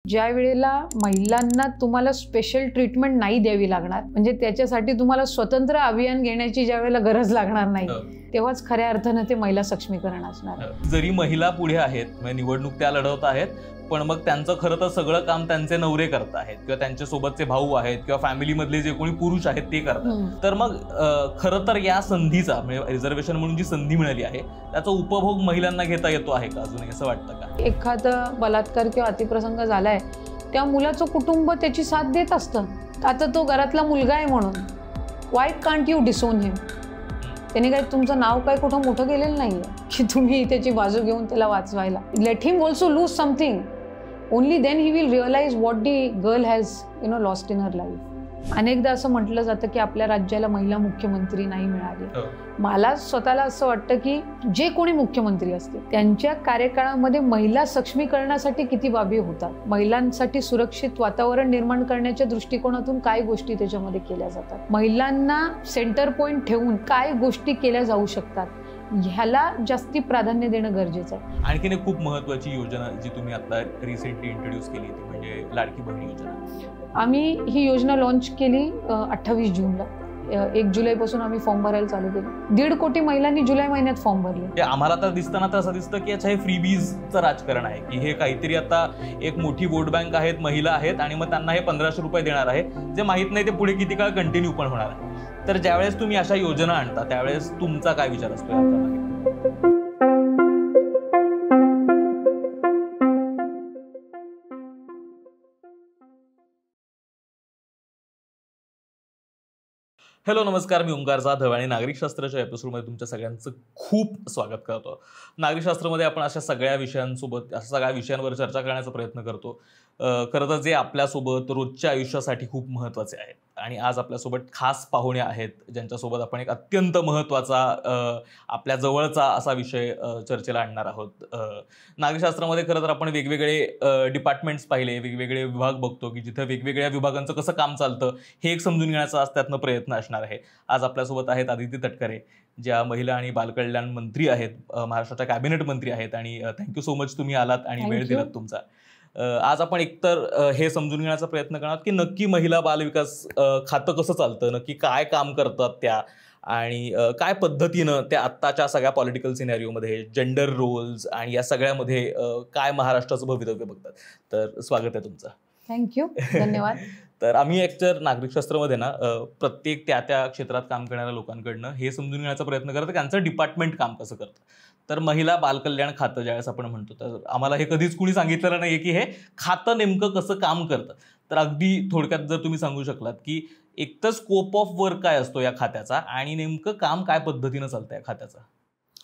ज्या वेळेला महिलांना तुम्हाला स्पेशल ट्रीटमेंट नाही द्यावी लागणार, म्हणजे त्याच्यासाठी तुम्हाला स्वतंत्र अभियान घेण्याची ज्या वेळेला गरज लागणार नाही, तेव्हाच खऱ्या अर्थानं ते महिला सक्षमीकरण असणार. जरी महिला पुढे आहेत, म्हणजे निवडणूक त्या लढवत आहेत, पण मग त्यांचं खरं तर सगळं काम त्यांचे नवरे करत आहेत किंवा त्यांच्या सोबतचे भाऊ आहेत किंवा फॅमिली मधले जे कोणी पुरुष आहेत ते करतात. तर मग खरं तर या संधीचा, म्हणजे रिझर्वेशन म्हणून जी संधी मिळाली आहे त्याचा उपभोग महिलांना घेता येतो आहे का अजूनही, असं वाटतं का? एखादा बलात्कार किंवा अतिप्रसंग झालाय, त्या मुलाचं कुटुंब त्याची साथ देत असतं. आता तो घरातला मुलगा आहे म्हणून वाय कांट यू डिसोन हिम? त्याने काही तुमचं नाव काय कुठं मोठं केलेलं नाहीये की तुम्ही त्याची बाजू घेऊन त्याला वाचवायला. Let him also lose something. Only then he will realise what the girl has lost in her life. अनेकदा असं म्हटलं जातं की आपल्या राज्याला महिला मुख्यमंत्री नाही मिळाली. मला स्वतःला असं वाटतं की जे कोणी मुख्यमंत्री असते त्यांच्या कार्यकाळामध्ये महिला सक्षमीकरणासाठी किती बाबी होतात, महिलांसाठी सुरक्षित वातावरण निर्माण करण्याच्या दृष्टिकोनातून काय गोष्टी त्याच्यामध्ये केल्या जातात, महिलांना सेंटर पॉइंट ठेवून काय गोष्टी केल्या जाऊ शकतात, ह्याला जास्ती प्राधान्य देणं गरजेचं आहे. आणखीन एक खूप महत्त्वाची योजना जी तुम्ही आता रिसेंटली इंट्रोड्यूस केली ती म्हणजे लाडकी बहीण योजना. आम्ही ही योजना लॉन्च केली 28 जूनला. 1 जुलैपासून आम्ही फॉर्म भरायला चालू केलं. 1.5 कोटी महिलांनी जुलै महिन्यात फॉर्म भरले. आम्हाला तर दिसताना तर असं दिसतं की हे फ्रीबीजचं राजकारण आहे, की हे काहीतरी आता एक मोठी वोट बँक आहेत, महिला आहेत आणि मग त्यांना हे 1500 रुपये देणार आहे, जे माहित नाही ते पुढे किती काळ कंटिन्यू पण होणार आहे. तर ज्यावेळेस तुम्ही अशा योजना आणता त्यावेळेस तुमचा काय विचार असतो? हॅलो नमस्कार, मी ओंकार जाधव आणि नागरिकशास्त्राच्या एपिसोडमध्ये तुमच्या सगळ्यांचं खूप स्वागत करतो. नागरिकशास्त्रामध्ये आपण अशा सगळ्या विषयांसोबत, अशा सगळ्या विषयांवर चर्चा करण्याचा प्रयत्न करतो. खरं तर जे आपल्यासोबत रोजच्या आयुष्यासाठी खूप महत्त्वाचे आहेत. आणि आज आपल्यासोबत खास पाहुणे आहेत ज्यांच्यासोबत आपण एक अत्यंत महत्त्वाचा आपल्या जवळचा असा विषय चर्चेला आणणार आहोत. नागरिकशास्त्रामध्ये खरं तर आपण वेगवेगळे डिपार्टमेंट्स पाहिले, वेगवेगळे विभाग बघतो की जिथे वेगवेगळ्या विभागांचं कसं काम चालतं हे एक समजून घेण्याचा आज त्यातनं प्रयत्न असणार आहे. आज आपल्यासोबत आहेत आदिती तटकरे, ज्या महिला आणि बालकल्याण मंत्री आहेत, महाराष्ट्राच्या कॅबिनेट मंत्री आहेत. आणि थँक्यू सो मच तुम्ही आलात आणि वेळ दिलात तुमचा. आज आपण एकतर हे समजून घेण्याचा प्रयत्न करणार की नक्की महिला बालविकास खातं कसं चालतं, नक्की काय काम करतात त्या, आणि काय पद्धतीनं त्या आत्ताच्या सगळ्या पॉलिटिकल सिनॅरिओमध्ये, जेंडर रोल्स आणि या सगळ्यामध्ये काय महाराष्ट्राचं भवितव्य बघतात. तर स्वागत आहे तुमचं. थँक्यू, धन्यवाद. तर आम्ही एकतर नागरिकशास्त्रामध्ये ना प्रत्येक त्या क्षेत्रात काम करणाऱ्या लोकांकडनं हे समजून घेण्याचा प्रयत्न करतो की त्यांचं डिपार्टमेंट काम कसं करतं. तर महिला बालकल्याण खातं ज्यावेळेस आपण म्हणतो, तर आम्हाला हे कधीच कुणी सांगितलेलं नाही की हे खातं नेमकं कसं काम करतं. तर अगदी थोडक्यात जर तुम्ही सांगू शकलात की एक तर स्कोप ऑफ वर्क काय असतो या खात्याचा आणि नेमकं काम काय पद्धतीनं चालतं या खात्याचं.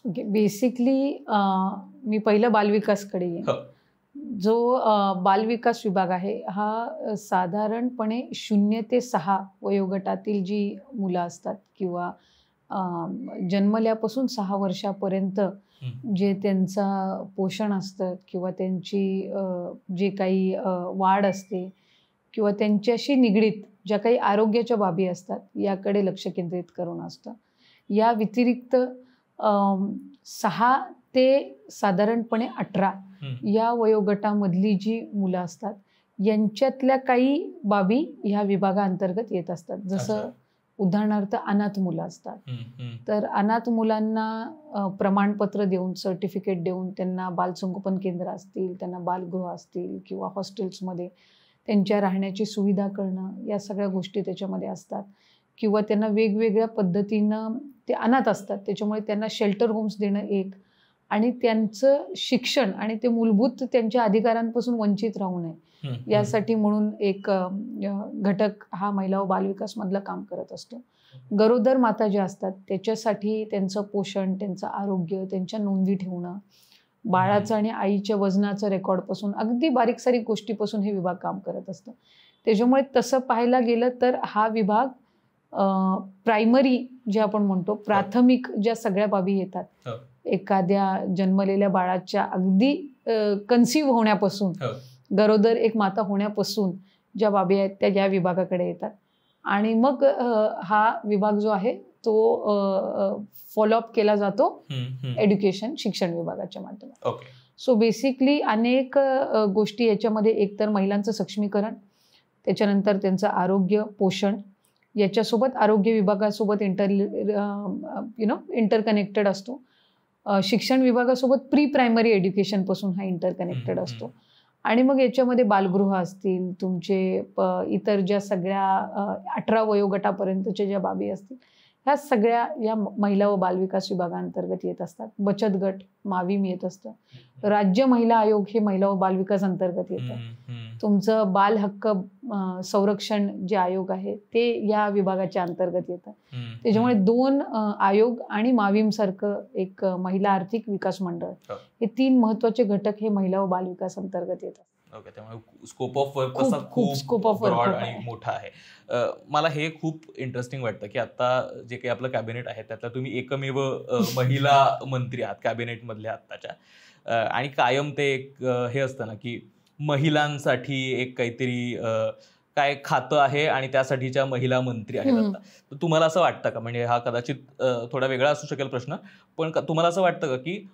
ओके, बेसिकली मी पहिलं बालविकासकडे येईन. जो बालविकास विभाग आहे हा साधारणपणे 0 ते 6 वयोगटातील जी मुलं असतात किंवा जन्मल्यापासून 6 वर्षापर्यंत जे त्यांचा पोषण असतं किंवा त्यांची जे काही वाढ असते किंवा त्यांच्याशी निगडीत ज्या काही आरोग्याच्या बाबी असतात याकडे लक्ष केंद्रित करून असतं. या व्यतिरिक्त 6 ते साधारणपणे 18 या वयोगटामधली जी मुलं असतात यांच्यातल्या काही बाबी ह्या विभागाअंतर्गत येत असतात. जसं उदाहरणार्थ अनाथ मुलं असतात, तर अनाथ मुलांना प्रमाणपत्र देऊन, सर्टिफिकेट देऊन त्यांना बालसंगोपन केंद्र असतील, त्यांना बालगृह असतील किंवा हॉस्टेल्समध्ये त्यांच्या राहण्याची सुविधा करणं, या सगळ्या गोष्टी त्याच्यामध्ये असतात. किंवा त्यांना वेगवेगळ्या पद्धतीनं, ते अनाथ असतात त्याच्यामुळे त्यांना शेल्टर होम्स देणं एक, आणि त्यांचं शिक्षण आणि ते मूलभूत त्यांच्या अधिकारांपासून वंचित राहू नये यासाठी म्हणून एक घटक हा महिला व बालविकासमधलं काम करत असतो. गरोदर माता ज्या असतात त्याच्यासाठी त्यांचं पोषण, त्यांचं आरोग्य, त्यांच्या नोंदी ठेवणं, बाळाचं आणि आईच्या वजनाचं रेकॉर्डपासून अगदी बारीक सारीक गोष्टीपासून हे विभाग काम करत असतं. त्याच्यामुळे तसं पाहायला गेलं तर हा विभाग प्रायमरी जे आपण म्हणतो, प्राथमिक ज्या सगळ्या बाबी येतात, एखाद्या जन्मलेल्या बाळाच्या अगदी कन्सीव्ह होण्यापासून, गरोदर एक माता होण्यापासून ज्या बाबी आहेत त्या या विभागाकडे येतात. आणि मग हा विभाग जो आहे तो फॉलोअप केला जातो एज्युकेशन, शिक्षण विभागाच्या माध्यमातून. सो बेसिकली अनेक गोष्टी याच्यामध्ये, एकतर महिलांचं सक्षमीकरण, त्याच्यानंतर त्यांचं आरोग्य, पोषण, याच्यासोबत आरोग्य विभागासोबत इंटरकनेक्टेड असतो. शिक्षण विभागासोबत प्री प्रायमरी एज्युकेशनपासून हा इंटरकनेक्टेड असतो. आणि मग याच्यामध्ये बालगृह असतील, तुमचे इतर ज्या सगळ्या 18 वयोगटापर्यंतच्या ज्या बाबी असतील, ह्या सगळ्या या महिला व बालविकास विभागाअंतर्गत येत असतात. बचत गट, माविम येत असतं. राज्य महिला आयोग हे महिला व बालविकास अंतर्गत येतं. तुमचं बाल हक्क संरक्षण जे आयोग आहे ते या विभागाच्या अंतर्गत येतं. त्याच्यामुळे 2 आयोग आणि माविम सारखं एक महिला आर्थिक विकास मंडळ, हे 3 महत्वाचे घटक हे महिला व बालविकास अंतर्गत येतात. ओके, त्यामुळे स्कोप ऑफ वर्क तसा खूप ब्रॉड आणि मोठा आहे. मला हे खूप इंटरेस्टिंग वाटतं की आता जे काही आपलं कॅबिनेट आहे त्यातला तुम्ही एकमेव महिला मंत्री आहात कॅबिनेटमधल्या आत्ताच्या. आणि कायम ते एक हे असतं ना की महिलांसाठी एक काहीतरी काय खातं आहे आणि त्यासाठीच्या महिला मंत्री आहेत आता. तर तुम्हाला असं वाटतं का, म्हणजे हा कदाचित थोडा वेगळा असू शकेल प्रश्न, पण तुम्हाला असं वाटतं का की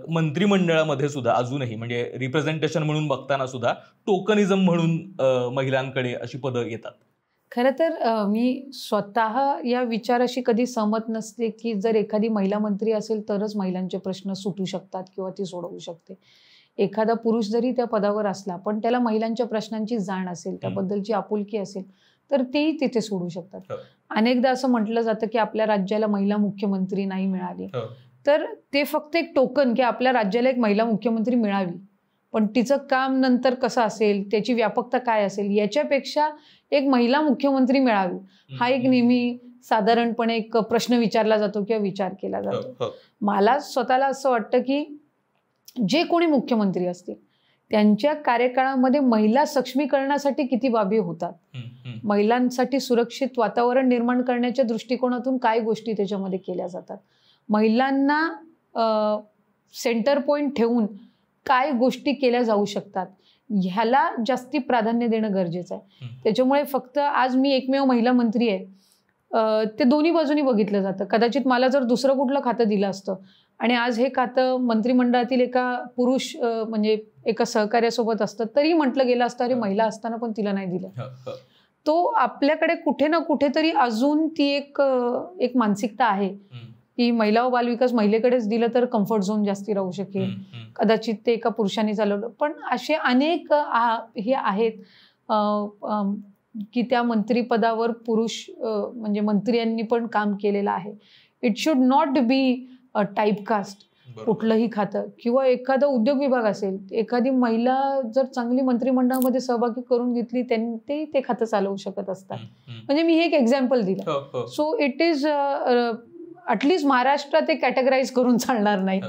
मंत्रिमंडळामध्ये सुद्धा अजूनही म्हणजे रिप्रेझेंटेशन म्हणून बघताना सुद्धा टोकनिझम म्हणून महिलांकडे अशी पदं येतात? खरं तर मी स्वतः या विचाराशी कधी सहमत नसते की जर एखादी महिला मंत्री असेल तरच महिलांचे प्रश्न सुटू शकतात किंवा ती सोडवू शकते. एखादा पुरुष जरी त्या पदावर असला पण त्याला महिलांच्या प्रश्नांची जाण असेल, त्याबद्दलची आपुलकी असेल, तर तेही तिथे सोडू शकतात. अनेकदा असं म्हटलं जातं की आपल्या राज्याला महिला मुख्यमंत्री नाही मिळाली, तर ते फक्त एक टोकन की आपल्या राज्याला एक महिला मुख्यमंत्री मिळावी, पण तिचं काम नंतर कसं असेल, त्याची व्यापकता काय असेल, याच्यापेक्षा एक महिला मुख्यमंत्री मिळावी हा एक नेहमी साधारणपणे एक प्रश्न विचारला जातो किंवा विचार केला जातो. मला स्वतःला असं वाटतं की जे कोणी मुख्यमंत्री असतील त्यांच्या कार्यकाळामध्ये महिला सक्षमीकरणासाठी किती बाबी होतात, महिलांसाठी सुरक्षित वातावरण निर्माण करण्याच्या दृष्टिकोनातून काय गोष्टी त्याच्यामध्ये केल्या जातात, महिलांना सेंटर पॉइंट ठेवून काय गोष्टी केल्या जाऊ शकतात, ह्याला जास्ती प्राधान्य देणं गरजेचं आहे. त्याच्यामुळे फक्त आज मी एकमेव महिला मंत्री आहे ते दोन्ही बाजूनी बघितलं जातं. कदाचित मला जर दुसरं कुठलं खातं दिलं असतं आणि आज हे खातं मंत्रिमंडळातील एका पुरुष म्हणजे एका सहकार्यासोबत असतं तरी म्हटलं गेलं असतं अरे महिला असताना पण तिला नाही दिलं. तो आपल्याकडे कुठे ना कुठेतरी अजून ती एक मानसिकता आहे की महिला व बालविकास महिलेकडेच दिलं तर कम्फर्ट झोन जास्ती राहू शकेल, कदाचित ते एका पुरुषाने चालवलं. पण असे अनेक हे आहेत की त्या मंत्रिपदावर पुरुष म्हणजे मंत्र्यांनी पण काम केलेलं आहे. It should not B typecast कुठलंही खातं. किंवा एखादा उद्योग विभाग असेल, एखादी महिला जर चांगली मंत्रिमंडळामध्ये सहभागी करून घेतली त्यांनी ते खातं चालवू शकत असतात. म्हणजे मी हे एक एक्झाम्पल दिलं. सो इट इज ॲटलिस्ट महाराष्ट्रात ते कॅटेगराईज करून चालणार नाही,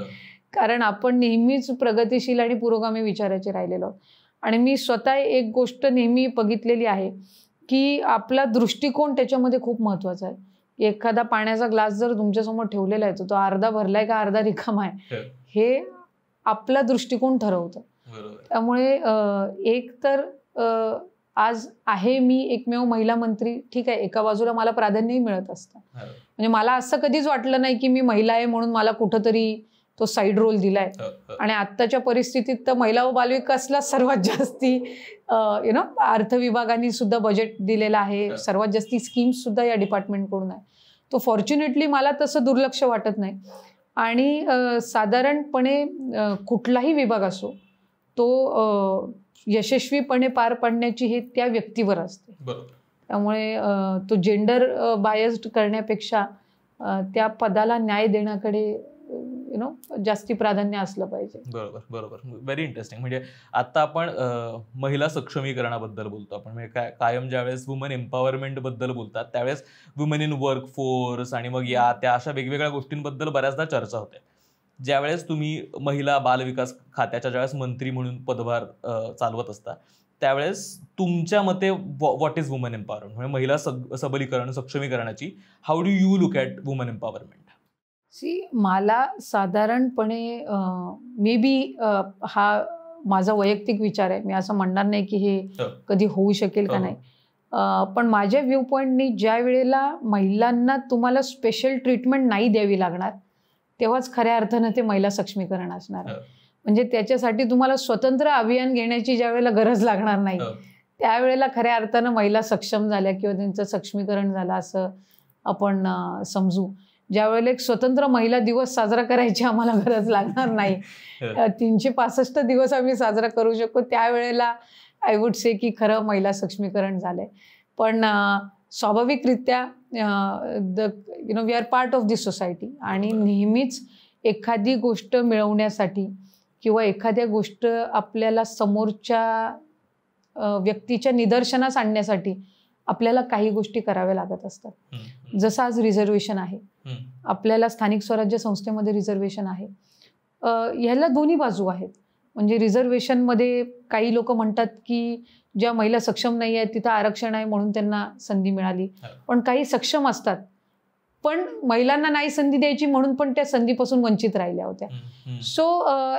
कारण आपण नेहमीच प्रगतिशील आणि पुरोगामी विचाराचे राहिलेलो आहोत. आणि मी स्वतः एक गोष्ट नेहमी बघितलेली आहे की आपला दृष्टिकोन त्याच्यामध्ये खूप महत्त्वाचा आहे. एखादा पाण्याचा ग्लास जर तुमच्यासमोर ठेवलेला आहे तो अर्धा भरलाय का अर्धा रिकामा आहे हे आपला दृष्टिकोन ठरवतं. त्यामुळे एक तर आज आहे मी एकमेव महिला मंत्री, ठीक आहे, एका बाजूला मला प्राधान्यही मिळत असतं. म्हणजे मला असं कधीच वाटलं नाही की मी महिला आहे म्हणून मला कुठंतरी तो साईड रोल दिलाय. आणि आत्ताच्या परिस्थितीत तर महिला व बालविकासला सर्वात जास्ती अर्थ विभागाने सुद्धा बजेट दिलेलं आहे, सर्वात जास्ती स्कीम्स सुद्धा या डिपार्टमेंटकडून आहे. तो फॉर्च्युनेटली मला तसं दुर्लक्ष वाटत नाही. आणि साधारणपणे कुठलाही विभाग असो तो यशस्वीपणे पार पाडण्याची हे त्या व्यक्तीवर असते. त्यामुळे तो जेंडर बायस्ड करण्यापेक्षा त्या पदाला न्याय देण्याकडे जास्ती प्राधान्य असलं पाहिजे. बरोबर बरोबर, व्हेरी इंटरेस्टिंग. म्हणजे आता आपण महिला सक्षमीकरणाबद्दल बोलतो आपण, म्हणजे कायम ज्यावेळेस वुमन एम्पॉवरमेंट बद्दल बोलतात त्यावेळेस वुमेन इन वर्क फोर्स आणि मग त्या अशा वेगवेगळ्या गोष्टींबद्दल बऱ्याचदा चर्चा होते. ज्यावेळेस तुम्ही महिला बालविकास खात्याच्या ज्यावेळेस मंत्री म्हणून पदभार चालवत असता त्यावेळेस तुमच्या मते व्हॉट इज वुमन एम्पॉवरमेंट, म्हणजे महिला सबलीकरण सक्षमीकरणाची how do you look at woman empowerment? मला साधारणपणे मे बी हा माझा वैयक्तिक विचार आहे, मी असं म्हणणार नाही की हे कधी होऊ शकेल का नाही, पण माझ्या व्ह्यू पॉईंटनी ज्या वेळेला महिलांना तुम्हाला स्पेशल ट्रीटमेंट नाही द्यावी लागणार तेव्हाच खऱ्या अर्थानं ते महिला सक्षमीकरण असणार आहे. म्हणजे त्याच्यासाठी तुम्हाला स्वतंत्र अभियान घेण्याची ज्या वेळेला गरज लागणार नाही त्यावेळेला खऱ्या अर्थानं महिला सक्षम झाल्या किंवा त्यांचं सक्षमीकरण झालं असं आपण समजू. ज्यावेळेला एक स्वतंत्र महिला दिवस साजरा करायची आम्हाला गरज लागणार नाही, 365 दिवस आम्ही साजरा करू शकतो, त्यावेळेला आय वुड से की खरं महिला सक्षमीकरण झालंय. पण स्वाभाविकरित्या we are part of this society आणि नेहमीच एखादी गोष्ट मिळवण्यासाठी किंवा एखाद्या गोष्ट आपल्याला समोरच्या व्यक्तीच्या निदर्शनास आणण्यासाठी आपल्याला काही गोष्टी कराव्या लागत असतात. जसं आज रिझर्वेशन आहे, आपल्याला स्थानिक स्वराज्य संस्थेमध्ये रिझर्वेशन आहे. ह्याला दोन्ही बाजू आहेत. म्हणजे रिझर्वेशनमध्ये काही लोक म्हणतात की ज्या महिला सक्षम नाही आहेत तिथं आरक्षण आहे म्हणून त्यांना संधी मिळाली, पण काही सक्षम असतात पण महिलांना नाही संधी द्यायची म्हणून पण त्या संधीपासून वंचित राहिल्या होत्या. सो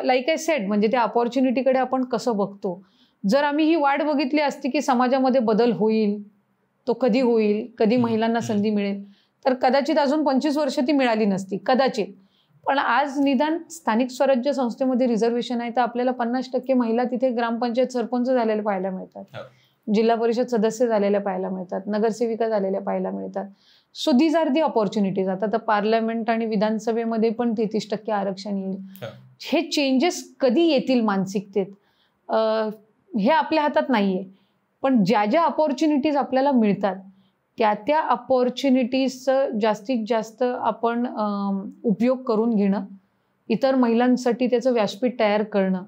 लाईक आय सेड, म्हणजे त्या अपॉर्च्युनिटीकडे आपण कसं बघतो. जर आम्ही ही वाट बघितली असती की समाजामध्ये बदल होईल, तो कधी होईल, कधी महिलांना संधी मिळेल, तर कदाचित अजून 25 वर्ष ती मिळाली नसती कदाचित. पण आज निदान स्थानिक स्वराज्य संस्थेमध्ये रिझर्वेशन आहे तर आपल्याला 50% महिला तिथे ग्रामपंचायत सरपंच झालेल्या पाहायला मिळतात, जिल्हा परिषद सदस्य झालेल्या पाहायला मिळतात, नगरसेविका झालेल्या पाहायला मिळतात. So these are the opportunities. आता तर पार्लमेंट आणि विधानसभेमध्ये पण 33% आरक्षण येईल. हे चेंजेस कधी येतील मानसिकतेत हे आपल्या हातात नाहीये. पण ज्या ज्या अपॉर्च्युनिटीज आपल्याला मिळतात त्या अपॉर्च्युनिटीजचं जास्तीत जास्त आपण उपयोग करून घेणं, इतर महिलांसाठी त्याचं व्यासपीठ तयार करणं.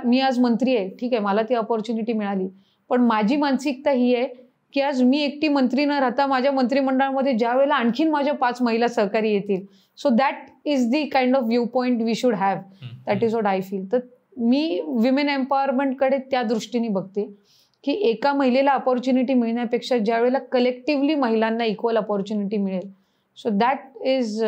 मी आज मंत्री आहे, ठीक आहे, मला ती अपॉर्च्युनिटी मिळाली, पण माझी मानसिकता ही आहे की आज मी एकटी मंत्री न राहता माझ्या मंत्रिमंडळामध्ये ज्या वेळेला आणखीन माझ्या 5 महिला सहकारी येतील, so that is the kind of view point we should have. That is what I feel. तर मी विमेन एम्पॉवरमेंटकडे त्या दृष्टीने बघते की एका महिलेला अपॉर्च्युनिटी मिळण्यापेक्षा ज्या वेळेला कलेक्टिव्हली महिलांना इक्वल अपॉर्च्युनिटी मिळेल, सो दॅट इज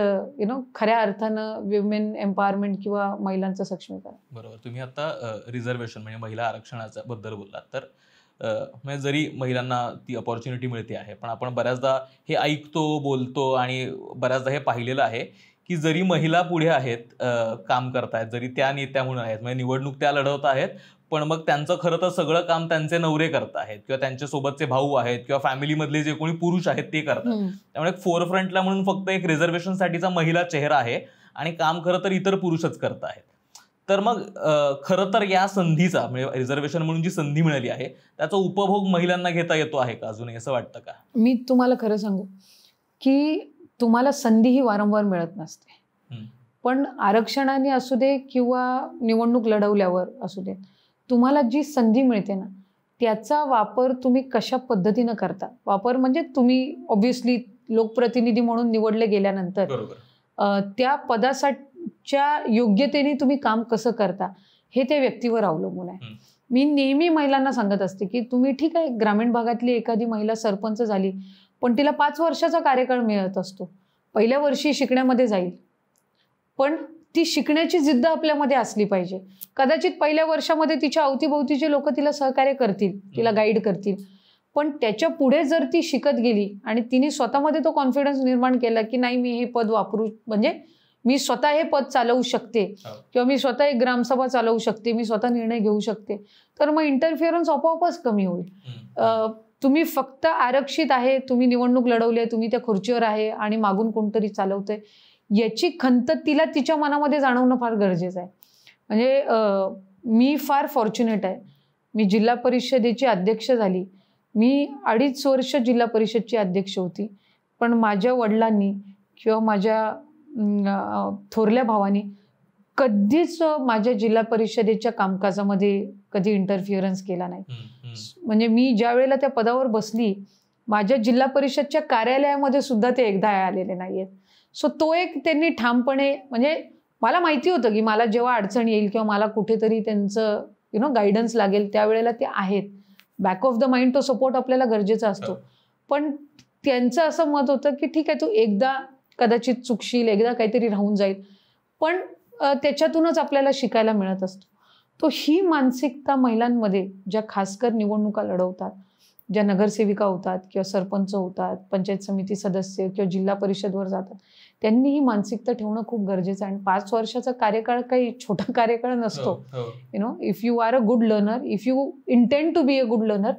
खऱ्या अर्थानं विमेन एम्पॉवरमेंट किंवा महिलांचं सक्षमीकरण. बरोबर. तुम्ही आता रिझर्वेशन म्हणजे महिला आरक्षणाच्या बद्दल बोललात, तर म्हणजे जरी महिलांना ती अपॉर्च्युनिटी मिळते आहे, पण आपण बऱ्याचदा हे ऐकतो, बोलतो आणि बऱ्याचदा हे पाहिलेलं आहे की जरी महिला पुढे आहेत, काम करतायत, जरी त्या नेत्या म्हणून आहेत, म्हणजे निवडणूक त्या लढवत आहेत, पण मग त्यांचं खरं तर सगळं काम त्यांचे नवरे करत आहेत किंवा त्यांच्यासोबतचे भाऊ आहेत किंवा फॅमिलीमधले जे कोणी पुरुष आहेत ते करतात. त्यामुळे फोरफ्रंटला म्हणून फक्त एक रिझर्वेशनसाठीचा महिला चेहरा आहे आणि काम खरं तर इतर पुरुषच करत आहेत. तर मग खरं तर या संधीचा म्हणजे रिझर्वेशन म्हणून जी संधी मिळाली आहे त्याचा उपभोग महिलांना घेता येतो आहे का अजूनही, असं वाटतं का? मी तुम्हाला खरं सांगू की तुम्हाला संधी ही वारंवार मिळत नसते, पण आरक्षणाने असू दे किंवा निवडणूक लढवल्यावर असू दे, तुम्हाला जी संधी मिळते ना त्याचा वापर तुम्ही कशा पद्धतीनं करता. वापर म्हणजे तुम्ही ऑब्व्हियसली लोकप्रतिनिधी म्हणून निवडले गेल्यानंतर त्या पदासाठीच्या योग्यतेने तुम्ही काम कसं करता हे त्या व्यक्तीवर अवलंबून आहे. मी नेहमी महिलांना सांगत असते की तुम्ही ठीक आहे, ग्रामीण भागातली एखादी महिला सरपंच झाली पण तिला 5 वर्षाचा कार्यकाळ मिळत असतो. पहिल्या वर्षी शिकण्यामध्ये जाईल, पण ती शिकण्याची जिद्द आपल्यामध्ये असली पाहिजे. कदाचित पहिल्या वर्षामध्ये तिच्या अवतीभोवतीचे लोक तिला सहकार्य करतील, तिला गाईड करतील, पण त्याच्या पुढे जर ती शिकत गेली आणि तिने स्वतःमध्ये तो कॉन्फिडन्स निर्माण केला की नाही, मी हे पद वापरू, म्हणजे मी स्वतः हे पद चालवू शकते किंवा मी स्वतः एक ग्रामसभा चालवू शकते, मी स्वतः निर्णय घेऊ शकते, तर मग इंटरफिअरन्स आपोआपच कमी होईल. तुम्ही फक्त आरक्षित आहे, तुम्ही निवडणूक लढवली आहे, तुम्ही त्या खुर्चीवर आहे आणि मागून कोणतरी चालवतंय, याची खंत तिला तिच्या मनामध्ये जाणवणं फार गरजेचं आहे. म्हणजे मी फार फॉर्च्युनेट आहे. मी जिल्हा परिषदेची अध्यक्ष झाली, मी 2.5 वर्ष जिल्हा परिषदची अध्यक्ष होती, पण माझ्या वडिलांनी किंवा माझ्या थोरल्या भावानी कधीच माझ्या जिल्हा परिषदेच्या कामकाजामध्ये कधी इंटरफिअरन्स केला नाही. म्हणजे मी ज्या वेळेला त्या पदावर बसली, माझ्या जिल्हा परिषदच्या कार्यालयामध्ये सुद्धा ते एकदा आलेले नाहीयेत. सो तो एक त्यांनी ठामपणे, म्हणजे मला माहिती होतं की मला जेव्हा अडचण येईल किंवा मला कुठेतरी त्यांचं गायडन्स लागेल त्यावेळेला ते आहेत. बॅक ऑफ द माइंड तो सपोर्ट आपल्याला गरजेचा असतो. पण त्यांचं असं मत होतं की ठीक आहे, तू एकदा कदाचित चुकशील, एकदा काहीतरी राहून जाईल, पण त्याच्यातूनच आपल्याला शिकायला मिळत असतो. तो ही मानसिकता महिलांमध्ये ज्या खासकर निवडणुका लढवतात ज्या नगरसेविका होतात किंवा सरपंच होतात, पंचायत समिती सदस्य किंवा जिल्हा परिषदवर जातात, त्यांनी ही मानसिकता ठेवणं खूप गरजेचं आहे. आणि 5 वर्षाचा कार्यकाळ काही छोटा कार्यकाळ नसतो. If you are a good learner, if you intend to be a good learner,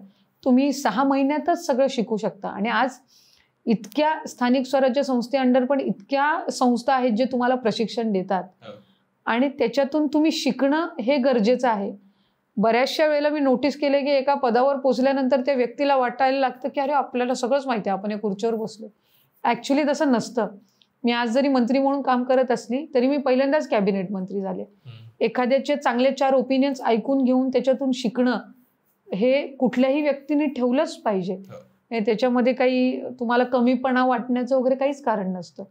तुम्ही 6 महिन्यातच सगळं शिकू शकता. आणि आज इतक्या स्थानिक स्वराज्य संस्थे अंडर पण इतक्या संस्था आहेत जे तुम्हाला प्रशिक्षण देतात आणि त्याच्यातून तुम्ही शिकणं हे गरजेचं आहे. बऱ्याचशा वेळेला मी नोटीस केले की एका पदावर पोहोचल्यानंतर त्या व्यक्तीला वाटायला लागतं की अरे आपल्याला सगळंच माहिती आहे, आपण या खुर्चीवर बसलो. ॲक्च्युली तसं नसतं. मी आज जरी मंत्री म्हणून काम करत असली तरी मी पहिल्यांदाच कॅबिनेट मंत्री झाले. एखाद्याचे चांगले 4 ओपिनियन्स ऐकून घेऊन त्याच्यातून शिकणं हे कुठल्याही व्यक्तीने ठेवलंच पाहिजे. त्याच्यामध्ये काही तुम्हाला कमीपणा वाटण्याचं वगैरे काहीच कारण नसतं.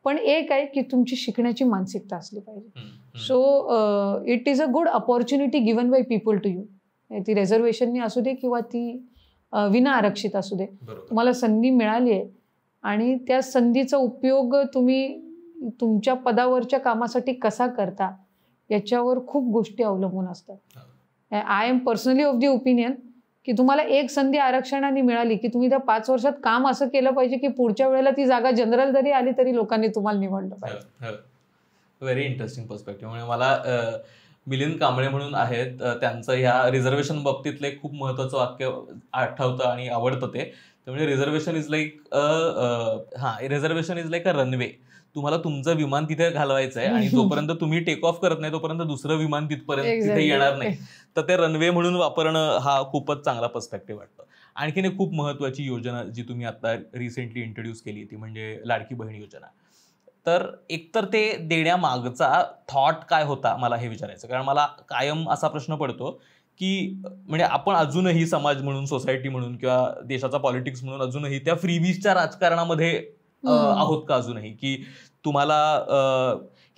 पण एक आहे की तुमची शिकण्याची मानसिकता असली पाहिजे. So it is a good opportunity given by people to you. ती रिझर्वेशननी असू दे किंवा ती विना आरक्षित असू दे, तुम्हाला संधी मिळाली आहे आणि त्या संधीचा उपयोग तुम्ही तुमच्या पदावरच्या कामासाठी कसा करता याच्यावर खूप गोष्टी अवलंबून असतात. I am personally of the opinion की तुम्हाला एक संधी आरक्षणाने मिळाली की तुम्ही त्या 5 वर्षात काम असं केलं पाहिजे की पुढच्या वेळेला ती जागा जनरल जरी आली तरी लोकांनी तुम्हाला निवडलं पाहिजे. Very interesting perspective. म्हणजे मला मिलिंद कांबळे म्हणून आहेत, त्यांचं ह्या रिझर्वेशन बाबतीतलं एक खूप महत्त्वाचं वाक्य आठवतं आणि आवडतं ते. म्हणजे reservation is like reservation is like a runway. तुम्हाला तुमचं विमान तिथे घालवायचं आहे आणि जोपर्यंत तुम्ही टेक ऑफ करत नाही तोपर्यंत दुसरं विमान तिथपर्यंत तिथे येणार नाही. तर ते रनवे म्हणून वापरणं हा खूपच चांगला पर्स्पेक्टिव्ह वाटतो. आणखीन एक खूप महत्त्वाची योजना जी तुम्ही आता रिसेंटली इंट्रोड्यूस केली ती म्हणजे लाडकी बहीण योजना. तर एकतर ते देण्यामागचा थॉट काय होता मला हे विचारायचं. कारण मला कायम असा प्रश्न पडतो की म्हणजे आपण अजूनही समाज म्हणून, सोसायटी म्हणून किंवा देशाचा पॉलिटिक्स म्हणून अजूनही त्या फ्रीबीजच्या राजकारणामध्ये आहोत का अजूनही, की तुम्हाला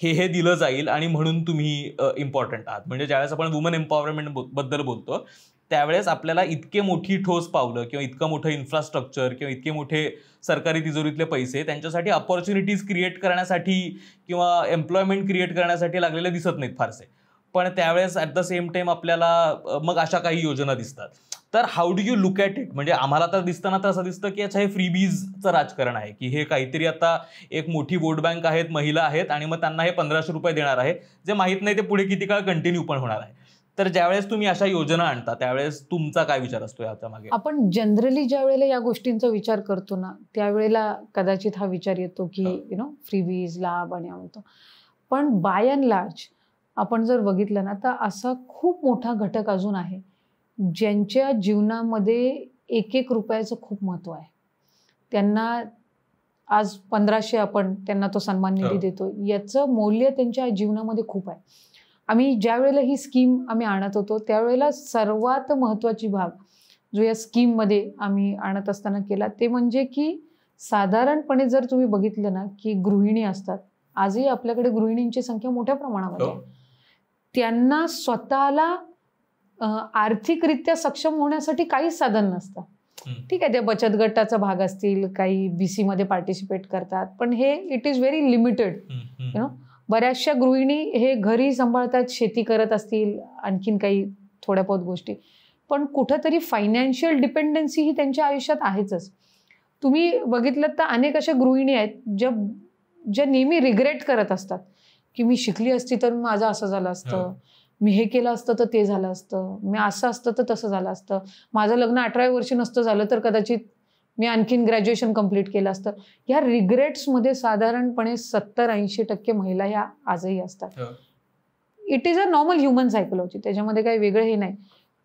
हे दिलं जाईल आणि म्हणून तुम्ही इम्पॉर्टंट आहात. म्हणजे ज्यावेळेस आपण वुमन एम्पॉवरमेंट बद्दल बोलतो त्यावेळेस आपल्याला इतके मोठी ठोस पावलं किंवा इतकं मोठं इन्फ्रास्ट्रक्चर किंवा इतके मोठे सरकारी तिजोरीतले पैसे त्यांच्यासाठी अपॉर्च्युनिटीज क्रिएट करण्यासाठी किंवा एम्प्लॉयमेंट क्रिएट करण्यासाठी लागलेले दिसत नाहीत फारसे. पण त्यावेळेस ॲट द सेम टाइम आपल्याला मग अशा काही योजना दिसतात. तर how do you look at it? म्हणजे आम्हाला तर दिसताना तर असं दिसतं की अच्छा हे फ्रीबीजचं राजकारण आहे, की हे काहीतरी आता एक मोठी वोट बँक आहेत, महिला आहेत आणि मग त्यांना हे 1500 रुपये देणार आहे, जे माहीत नाही ते पुढे किती काळ कंटिन्यू पण होणार आहे. तर ज्यावेळेस तुम्ही अशा योजना आणता त्यावेळेस तुमचा काय विचार असतो याच्या मागे? आपण जनरली ज्या वेळेला या गोष्टींचा विचार करतो ना त्यावेळेला कदाचित हा विचार येतो की फ्रीबीज, लाभ आणि म्हणतो. पण बाय अँड लार्ज आपण जर बघितलं ना तर असा खूप मोठा घटक अजून आहे ज्यांच्या जीवनामध्ये एक एक रुपयाचं खूप महत्त्व आहे. त्यांना आज 1500 आपण त्यांना तो सन्मान निधी देतो, याचं मौल्य त्यांच्या जीवनामध्ये खूप आहे. आम्ही ज्या वेळेला ही स्कीम आम्ही आणत होतो त्यावेळेला सर्वात महत्त्वाची भाग जो या स्कीममध्ये आम्ही आणत असताना केला ते म्हणजे की साधारणपणे जर तुम्ही बघितलं ना की गृहिणी असतात, आजही आपल्याकडे गृहिणींची संख्या मोठ्या प्रमाणामध्ये आहे. त्यांना स्वतःला आर्थिकरित्या सक्षम होण्यासाठी काहीच साधन नसतं. ठीक आहे, ते बचत गटाचा भाग असतील, काही BC मध्ये पार्टिसिपेट करतात, पण हे इट इज व्हेरी लिमिटेड. बऱ्याचशा गृहिणी हे घरी सांभाळतात, शेती करत असतील, आणखीन काही थोड्या बहुत गोष्टी, पण कुठंतरी फायनान्शियल डिपेंडन्सी ही त्यांच्या आयुष्यात आहेच. तुम्ही बघितलं तर अनेक अशा गृहिणी आहेत ज्या नेहमी रिग्रेट करत असतात की मी शिकली असती तर माझं असं झालं असतं, मी हे केलं असतं तर ते झालं असतं, मी असं असतं तर तसं झालं असतं, माझं लग्न 18व्या वर्षी नसतं झालं तर कदाचित मी आणखीन ग्रॅज्युएशन कंप्लीट केलं असतं. ह्या रिग्रेट्समध्ये साधारणपणे 70-80% महिला ह्या आजही असतात. It is a normal human psychology, त्याच्यामध्ये काही वेगळं हे नाही.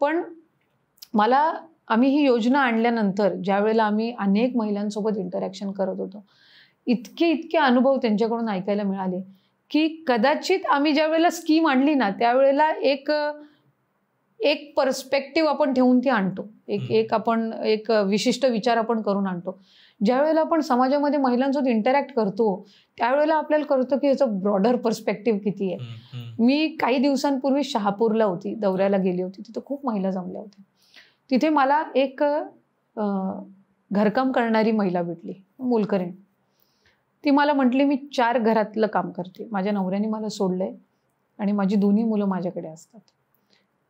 पण आम्ही ही योजना आणल्यानंतर ज्या वेळेला आम्ही अनेक महिलांसोबत इंटरॅक्शन करत होतो, इतके अनुभव त्यांच्याकडून ऐकायला मिळाले की कदाचित आम्ही ज्या वेळेला स्कीम आणली ना त्यावेळेला एक पर्स्पेक्टिव्ह आपण ठेवून ती आणतो, एक विशिष्ट विचार आपण करून आणतो. ज्या वेळेला आपण समाजामध्ये महिलांसोबत इंटरॅक्ट करतो त्यावेळेला आपल्याला कळतं की याचा ब्रॉडर पर्स्पेक्टिव्ह किती आहे. मी काही दिवसांपूर्वी शहापूरला होती, दौऱ्याला गेली होती, तिथं खूप महिला जमल्या होत्या. तिथे मला एक घरकाम करणारी महिला भेटली, मोलकरीण. ती मला म्हटली मी 4 घरातलं काम करते, माझ्या नवऱ्याने मला सोडलंय आणि माझी 2 मुलं माझ्याकडे असतात